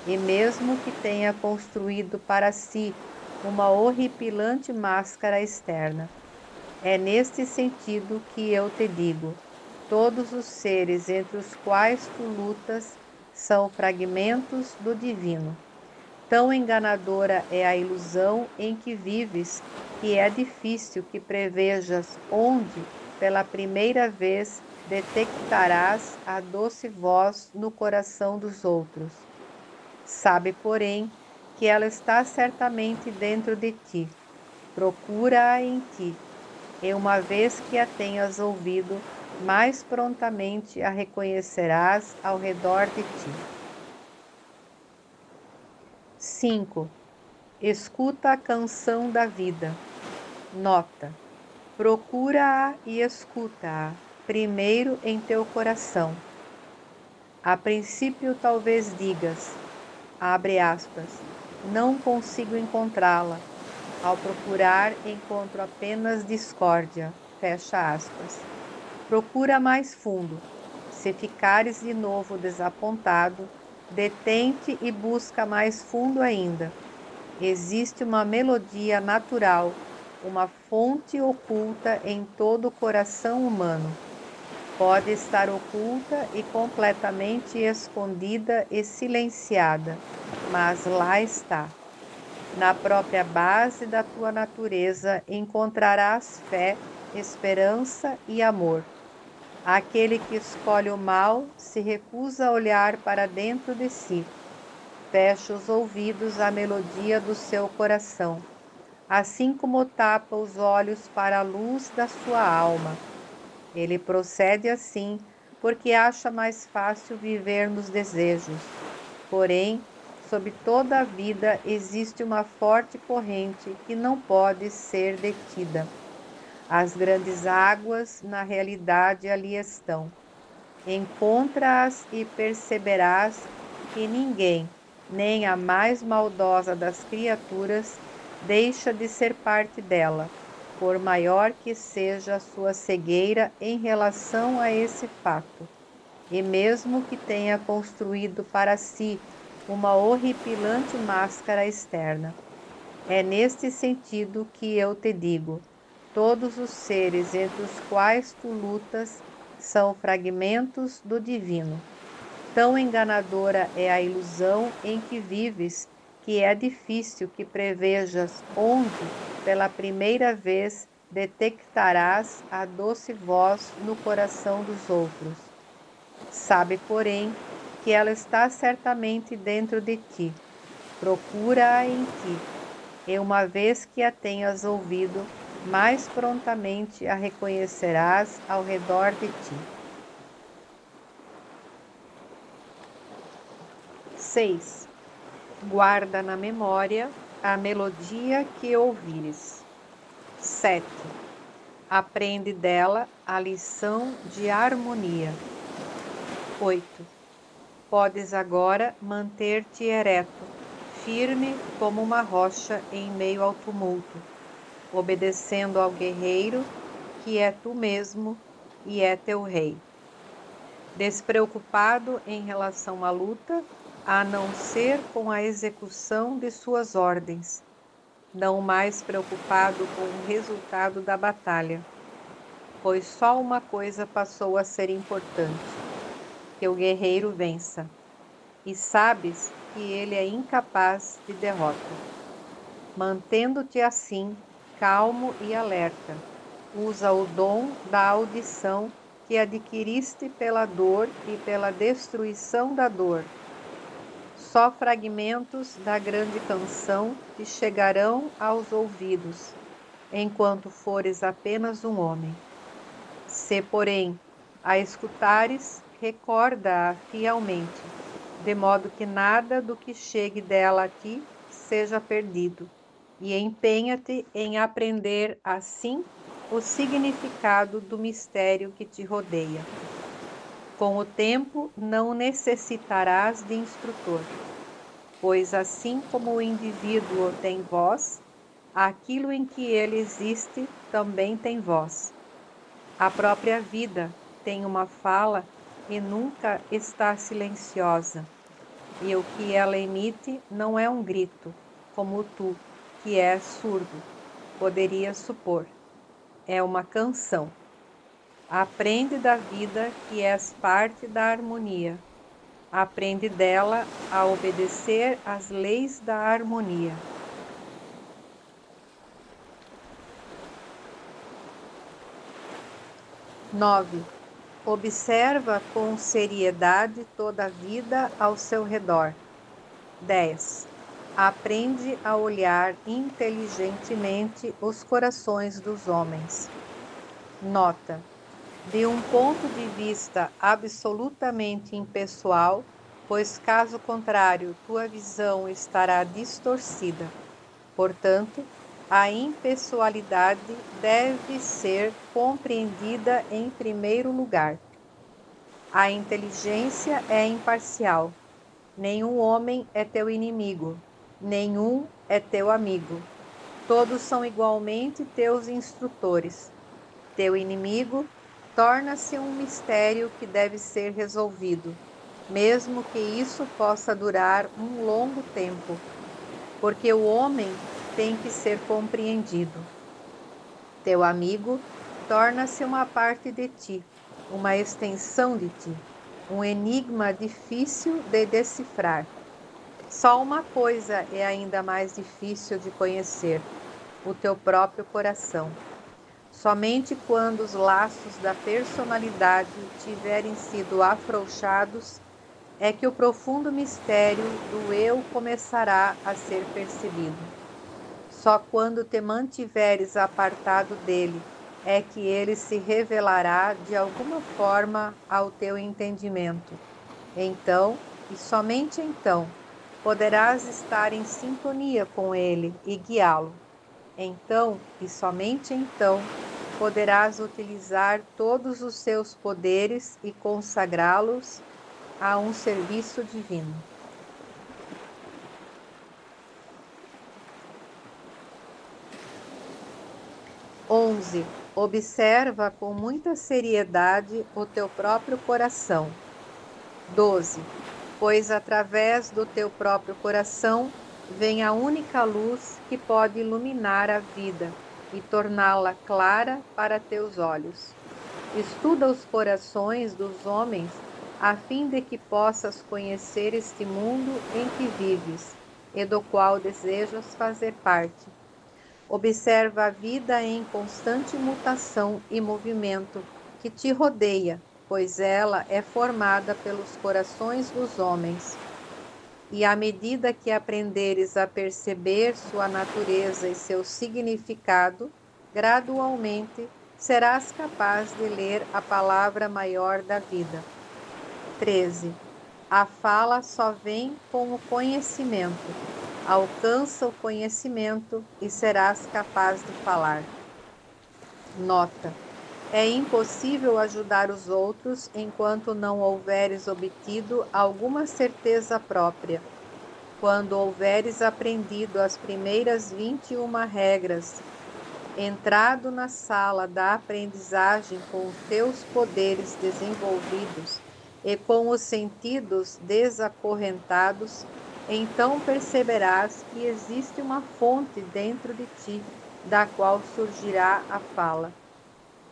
S1: E mesmo que tenha construído para si uma horripilante máscara externa. É neste sentido que eu te digo: todos os seres entre os quais tu lutas são fragmentos do divino. Tão enganadora é a ilusão em que vives que é difícil que prevejas onde, pela primeira vez, detectarás a doce voz no coração dos outros. Sabe, porém, que ela está certamente dentro de ti. Procura-a em ti, e uma vez que a tenhas ouvido, mais prontamente a reconhecerás ao redor de ti. 5. Escuta a canção da vida. Nota: procura-a e escuta-a, primeiro em teu coração. A princípio talvez digas, abre aspas, não consigo encontrá-la. Ao procurar, encontro apenas discórdia, fecha aspas. Procura mais fundo. Se ficares de novo desapontado, detente e busca mais fundo ainda. Existe uma melodia natural, uma fonte oculta em todo o coração humano. Pode estar oculta e completamente escondida e silenciada, mas lá está. Na própria base da tua natureza encontrarás fé, esperança e amor. Aquele que escolhe o mal se recusa a olhar para dentro de si. Fecha os ouvidos à melodia do seu coração, assim como tapa os olhos para a luz da sua alma. Ele procede assim porque acha mais fácil viver nos desejos. Porém, sob toda a vida existe uma forte corrente que não pode ser detida. As grandes águas, na realidade, ali estão. Encontra-as e perceberás que ninguém, nem a mais maldosa das criaturas, deixa de ser parte dela, por maior que seja a sua cegueira em relação a esse fato. E mesmo que tenha construído para si uma horripilante máscara externa. É neste sentido que eu te digo: todos os seres entre os quais tu lutas são fragmentos do divino. Tão enganadora é a ilusão em que vives, que é difícil que prevejas onde, pela primeira vez, detectarás a doce voz no coração dos outros. Sabe, porém, que ela está certamente dentro de ti. Procura-a em ti, e uma vez que a tenhas ouvido, mais prontamente a reconhecerás ao redor de ti. 6. Guarda na memória a melodia que ouvires. 7. Aprende dela a lição de harmonia. 8. Podes agora manter-te ereto, firme como uma rocha em meio ao tumulto, obedecendo ao guerreiro, que é tu mesmo e é teu rei. Despreocupado em relação à luta, a não ser com a execução de suas ordens, não mais preocupado com o resultado da batalha, pois só uma coisa passou a ser importante: que o guerreiro vença, e sabes que ele é incapaz de derrota. Mantendo-te assim, calmo e alerta, usa o dom da audição que adquiriste pela dor e pela destruição da dor. Só fragmentos da grande canção te chegarão aos ouvidos, enquanto fores apenas um homem. Se, porém, a escutares, recorda-a fielmente, de modo que nada do que chegue dela a ti seja perdido, e empenha-te em aprender assim o significado do mistério que te rodeia. Com o tempo não necessitarás de instrutor, pois assim como o indivíduo tem voz, aquilo em que ele existe também tem voz. A própria vida tem uma fala e nunca está silenciosa, e o que ela emite não é um grito, como tu, que és surdo, poderia supor. É uma canção. Aprende da vida que és parte da harmonia. Aprende dela a obedecer às leis da harmonia. Nove. Observa com seriedade toda a vida ao seu redor. 10. Aprende a olhar inteligentemente os corações dos homens. Nota: de um ponto de vista absolutamente impessoal, pois caso contrário tua visão estará distorcida. Portanto, a impessoalidade deve ser compreendida em primeiro lugar. A inteligência é imparcial. Nenhum homem é teu inimigo, nenhum é teu amigo. Todos são igualmente teus instrutores. Teu inimigo torna-se um mistério que deve ser resolvido, mesmo que isso possa durar um longo tempo, porque o homem tem que ser compreendido. Teu amigo torna-se uma parte de ti, uma extensão de ti, um enigma difícil de decifrar. Só uma coisa é ainda mais difícil de conhecer: o teu próprio coração. Somente quando os laços da personalidade tiverem sido afrouxados é que o profundo mistério do eu começará a ser percebido. Só quando te mantiveres apartado dele é que ele se revelará de alguma forma ao teu entendimento. Então, e somente então, poderás estar em sintonia com ele e guiá-lo. Então, e somente então, poderás utilizar todos os seus poderes e consagrá-los a um serviço divino. Onze. Observa com muita seriedade o teu próprio coração. 12. Pois através do teu próprio coração vem a única luz que pode iluminar a vida e torná-la clara para teus olhos. Estuda os corações dos homens a fim de que possas conhecer este mundo em que vives e do qual desejas fazer parte. Observa a vida em constante mutação e movimento que te rodeia, pois ela é formada pelos corações dos homens. E à medida que aprenderes a perceber sua natureza e seu significado, gradualmente serás capaz de ler a palavra maior da vida. 13. A fala só vem com o conhecimento. Alcança o conhecimento e serás capaz de falar. Nota: é impossível ajudar os outros enquanto não houveres obtido alguma certeza própria. Quando houveres aprendido as primeiras 21 regras, entrado na sala da aprendizagem com os teus poderes desenvolvidos e com os sentidos desacorrentados, então perceberás que existe uma fonte dentro de ti, da qual surgirá a fala.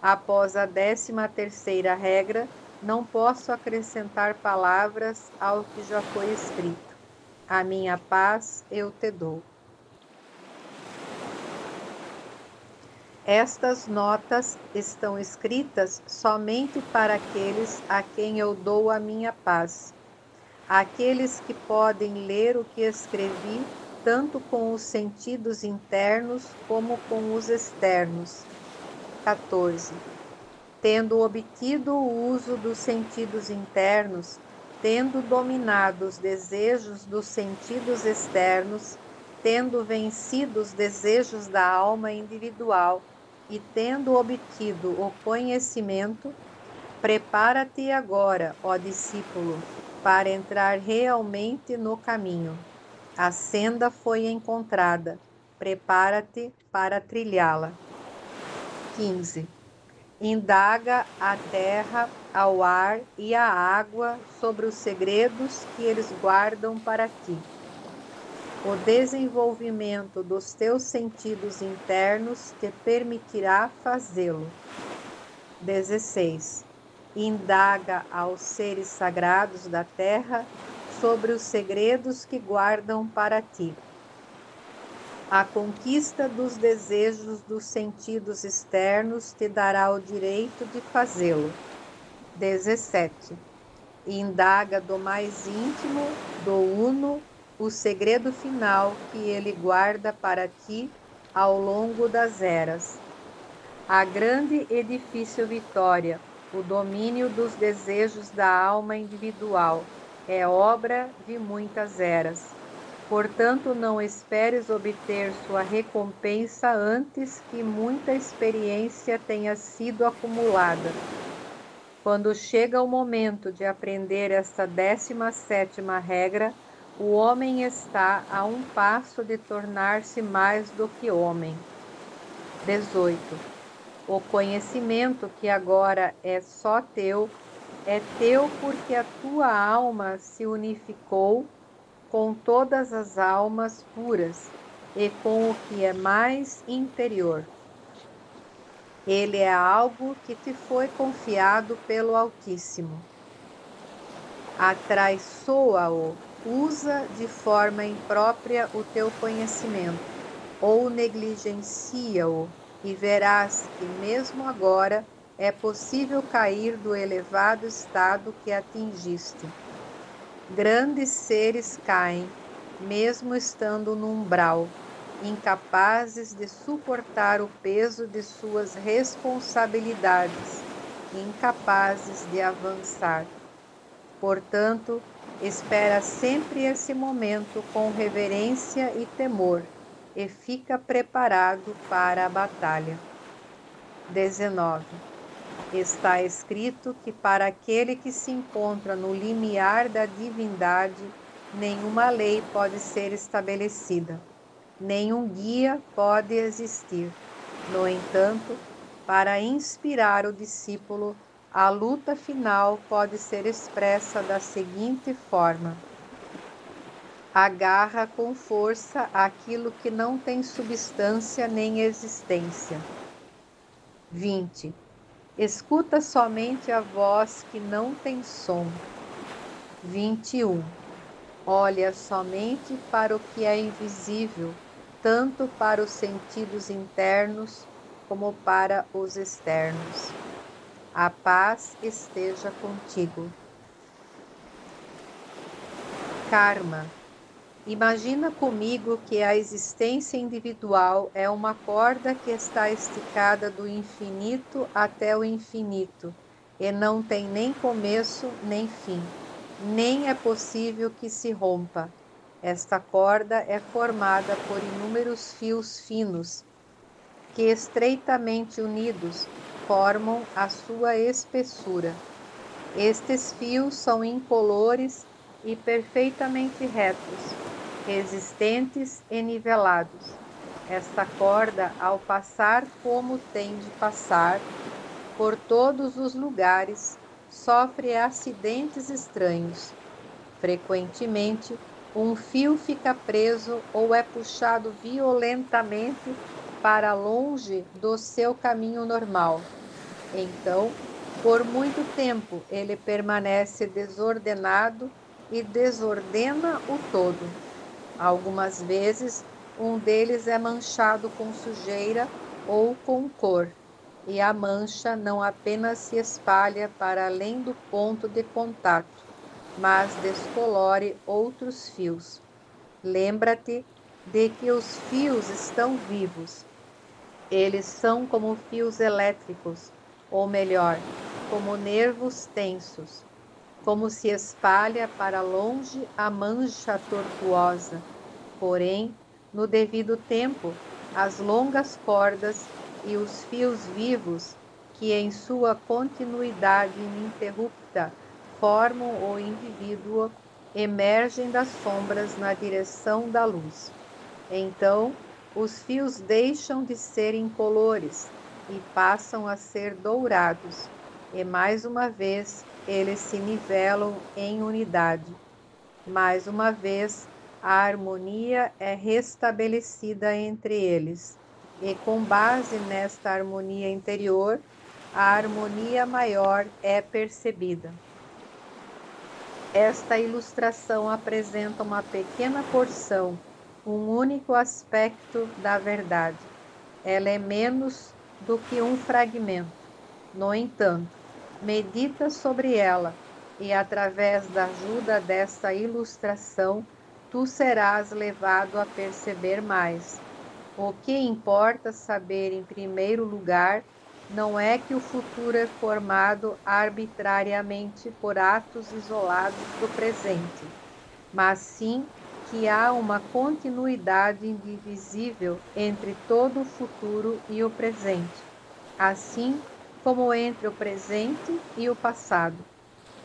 S1: Após a 13ª regra, não posso acrescentar palavras ao que já foi escrito. A minha paz eu te dou. Estas notas estão escritas somente para aqueles a quem eu dou a minha paz. Aqueles que podem ler o que escrevi, tanto com os sentidos internos como com os externos. 14. Tendo obtido o uso dos sentidos internos, tendo dominado os desejos dos sentidos externos, tendo vencido os desejos da alma individual e tendo obtido o conhecimento, prepara-te agora, ó discípulo, para entrar realmente no caminho. A senda foi encontrada, prepara-te para trilhá-la. 15. Indaga a terra, ao ar e à água sobre os segredos que eles guardam para ti. O desenvolvimento dos teus sentidos internos te permitirá fazê-lo. 16. Indaga aos seres sagrados da terra sobre os segredos que guardam para ti. A conquista dos desejos dos sentidos externos te dará o direito de fazê-lo. 17. Indaga do mais íntimo, do Uno, o segredo final que ele guarda para ti ao longo das eras. A grande e difícil vitória, o domínio dos desejos da alma individual, é obra de muitas eras. Portanto, não esperes obter sua recompensa antes que muita experiência tenha sido acumulada. Quando chega o momento de aprender esta 17ª regra, o homem está a um passo de tornar-se mais do que homem. 18. O conhecimento que agora é só teu, é teu porque a tua alma se unificou com todas as almas puras e com o que é mais interior. Ele é algo que te foi confiado pelo Altíssimo. Atraiçoa-o, usa de forma imprópria o teu conhecimento, ou negligencia-o, e verás que mesmo agora é possível cair do elevado estado que atingiste. Grandes seres caem, mesmo estando no umbral. incapazes de suportar o peso de suas responsabilidades, incapazes de avançar. Portanto, espera sempre esse momento com reverência e temor e fica preparado para a batalha. 19. Está escrito que para aquele que se encontra no limiar da divindade, nenhuma lei pode ser estabelecida, nenhum guia pode existir. No entanto, para inspirar o discípulo, a luta final pode ser expressa da seguinte forma: agarra com força aquilo que não tem substância nem existência. 20. Escuta somente a voz que não tem som. 21. Olha somente para o que é invisível, tanto para os sentidos internos como para os externos. A paz esteja contigo. Karma. Imagina comigo que a existência individual é uma corda que está esticada do infinito até o infinito, e não tem nem começo nem fim, nem é possível que se rompa. Esta corda é formada por inúmeros fios finos, que estreitamente unidos formam a sua espessura. Estes fios são incolores e perfeitamente retos, resistentes e nivelados. Esta corda, ao passar como tem de passar, por todos os lugares, sofre acidentes estranhos. Frequentemente, um fio fica preso ou é puxado violentamente para longe do seu caminho normal. Então, por muito tempo, ele permanece desordenado e desordena o todo. Algumas vezes, um deles é manchado com sujeira ou com cor, e a mancha não apenas se espalha para além do ponto de contato, mas descolore outros fios. Lembra-te de que os fios estão vivos. Eles são como fios elétricos, ou melhor, como nervos tensos. Como se espalha para longe a mancha tortuosa. Porém, no devido tempo, as longas cordas e os fios vivos, que em sua continuidade ininterrupta formam o indivíduo, emergem das sombras na direção da luz. Então, os fios deixam de ser incolores e passam a ser dourados, e mais uma vez eles se nivelam em unidade. Mais uma vez, a harmonia é restabelecida entre eles, e com base nesta harmonia interior, a harmonia maior é percebida. Esta ilustração apresenta uma pequena porção, um único aspecto da verdade. Ela é menos do que um fragmento. No entanto, medita sobre ela e, através da ajuda desta ilustração, tu serás levado a perceber mais. O que importa saber em primeiro lugar não é que o futuro é formado arbitrariamente por atos isolados do presente, mas sim que há uma continuidade indivisível entre todo o futuro e o presente, assim como entre o presente e o passado.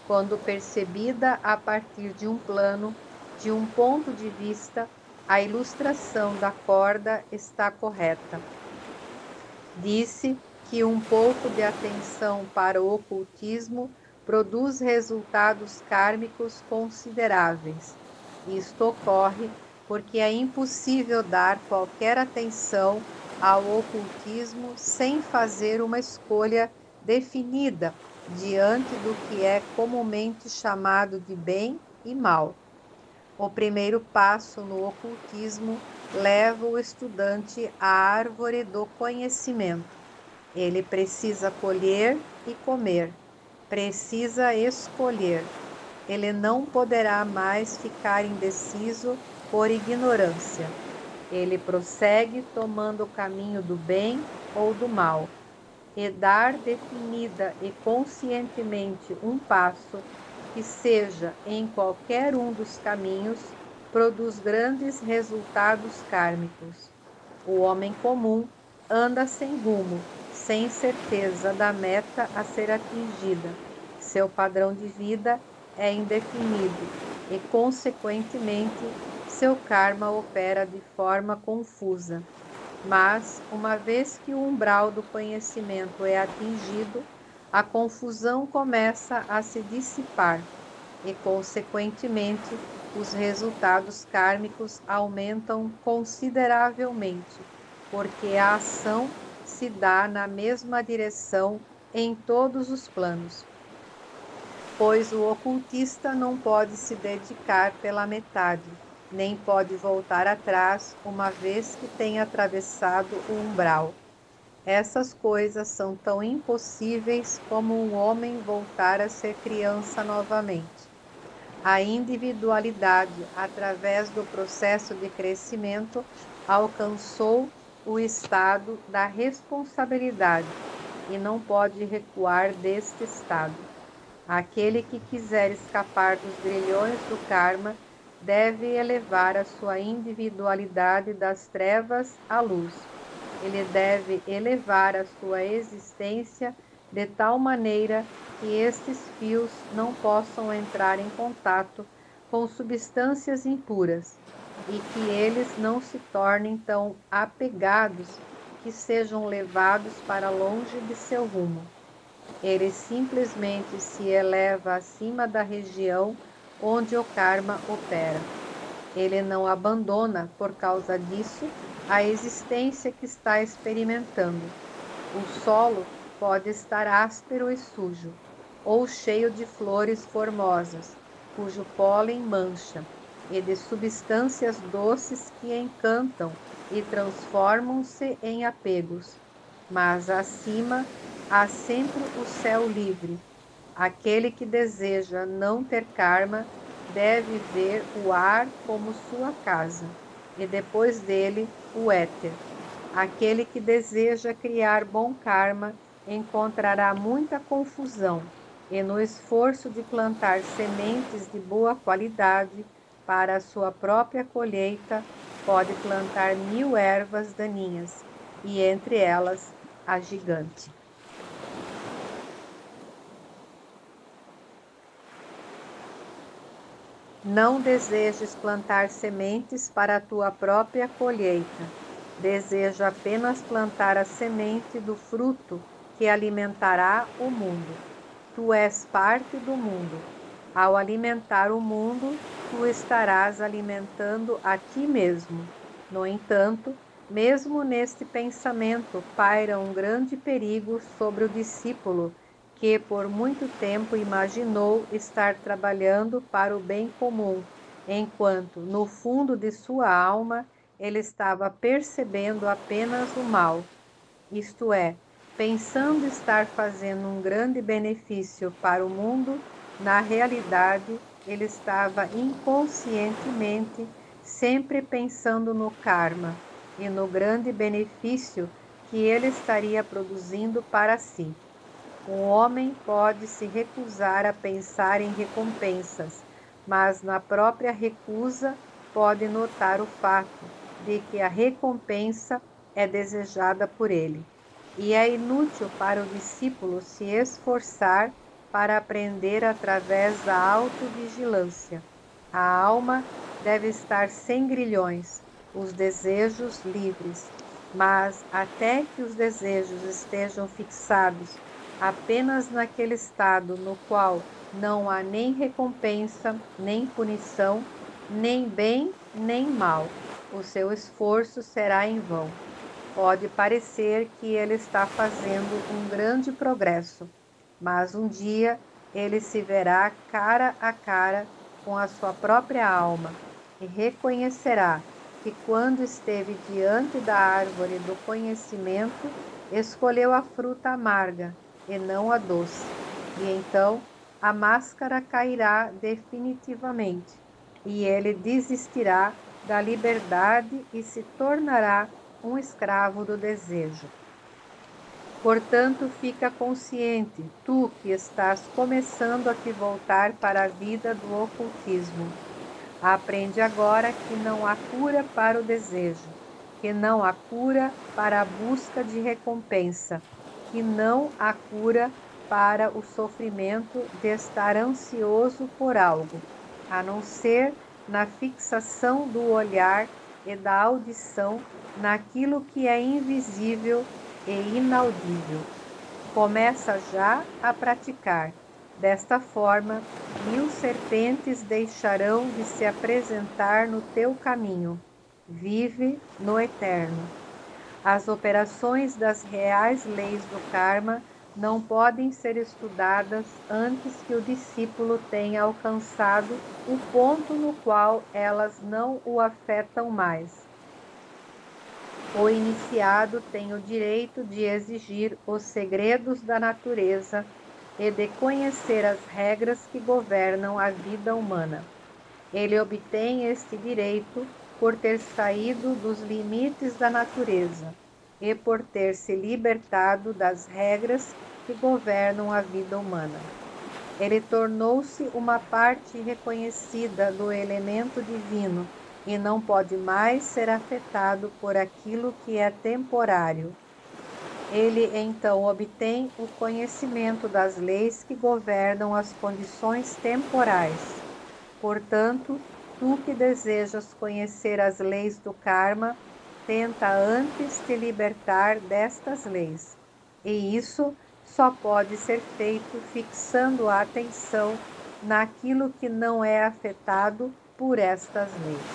S1: Quando percebida a partir de um plano, de um ponto de vista, a ilustração da corda está correta. Disse que um pouco de atenção para o ocultismo produz resultados kármicos consideráveis. Isto ocorre porque é impossível dar qualquer atenção ao ocultismo sem fazer uma escolha definida diante do que é comumente chamado de bem e mal. O primeiro passo no ocultismo leva o estudante à árvore do conhecimento. Ele precisa colher e comer, precisa escolher. Ele não poderá mais ficar indeciso por ignorância. Ele prossegue tomando o caminho do bem ou do mal, e dar definida e conscientemente um passo que seja em qualquer um dos caminhos, produz grandes resultados kármicos. O homem comum anda sem rumo, sem certeza da meta a ser atingida. Seu padrão de vida é indefinido e, consequentemente, seu karma opera de forma confusa. Mas, uma vez que o umbral do conhecimento é atingido, a confusão começa a se dissipar e, consequentemente, os resultados kármicos aumentam consideravelmente, porque a ação se dá na mesma direção em todos os planos. Pois o ocultista não pode se dedicar pela metade, nem pode voltar atrás uma vez que tenha atravessado o umbral. Essas coisas são tão impossíveis como um homem voltar a ser criança novamente. A individualidade, através do processo de crescimento, alcançou o estado da responsabilidade e não pode recuar deste estado. Aquele que quiser escapar dos grilhões do karma deve elevar a sua individualidade das trevas à luz. Ele deve elevar a sua existência de tal maneira que estes fios não possam entrar em contato com substâncias impuras e que eles não se tornem tão apegados que sejam levados para longe de seu rumo. Ele simplesmente se eleva acima da região onde o karma opera. Ele não abandona, por causa disso, a existência que está experimentando. O solo pode estar áspero e sujo, ou cheio de flores formosas, cujo pólen mancha, e de substâncias doces que encantam e transformam-se em apegos. Mas acima há sempre o céu livre. Aquele que deseja não ter karma deve ver o ar como sua casa, e depois dele o éter. Aquele que deseja criar bom karma encontrará muita confusão, e no esforço de plantar sementes de boa qualidade para a sua própria colheita, pode plantar 1000 ervas daninhas, e entre elas a gigante. Não desejes plantar sementes para a tua própria colheita. Deseja apenas plantar a semente do fruto que alimentará o mundo. Tu és parte do mundo. Ao alimentar o mundo, tu estarás alimentando a ti mesmo. No entanto, mesmo neste pensamento paira um grande perigo sobre o discípulo, que por muito tempo imaginou estar trabalhando para o bem comum, enquanto, no fundo de sua alma, ele estava percebendo apenas o mal. Isto é, pensando estar fazendo um grande benefício para o mundo, na realidade, ele estava inconscientemente sempre pensando no karma e no grande benefício que ele estaria produzindo para si. Um homem pode se recusar a pensar em recompensas, mas na própria recusa pode notar o fato de que a recompensa é desejada por ele. E é inútil para o discípulo se esforçar para aprender através da autovigilância. A alma deve estar sem grilhões, os desejos livres, mas até que os desejos estejam fixados apenas naquele estado no qual não há nem recompensa, nem punição, nem bem, nem mal, o seu esforço será em vão. Pode parecer que ele está fazendo um grande progresso, mas um dia ele se verá cara a cara com a sua própria alma e reconhecerá que quando esteve diante da árvore do conhecimento, escolheu a fruta amarga e não a doce, e então a máscara cairá definitivamente, e ele desistirá da liberdade e se tornará um escravo do desejo. Portanto, fica consciente, tu que estás começando a te voltar para a vida do ocultismo. Aprende agora que não há cura para o desejo, que não há cura para a busca de recompensa, que não há cura para o sofrimento de estar ansioso por algo, a não ser na fixação do olhar e da audição naquilo que é invisível e inaudível. Começa já a praticar. Desta forma, 1000 serpentes deixarão de se apresentar no teu caminho. Vive no eterno. As operações das reais leis do karma não podem ser estudadas antes que o discípulo tenha alcançado o ponto no qual elas não o afetam mais. O iniciado tem o direito de exigir os segredos da natureza e de conhecer as regras que governam a vida humana. Ele obtém este direito por ter saído dos limites da natureza e por ter se libertado das regras que governam a vida humana. Ele tornou-se uma parte reconhecida do elemento divino e não pode mais ser afetado por aquilo que é temporário. Ele então obtém o conhecimento das leis que governam as condições temporais. Portanto, tu que desejas conhecer as leis do karma, tenta antes te libertar destas leis. E isso só pode ser feito fixando a atenção naquilo que não é afetado por estas leis.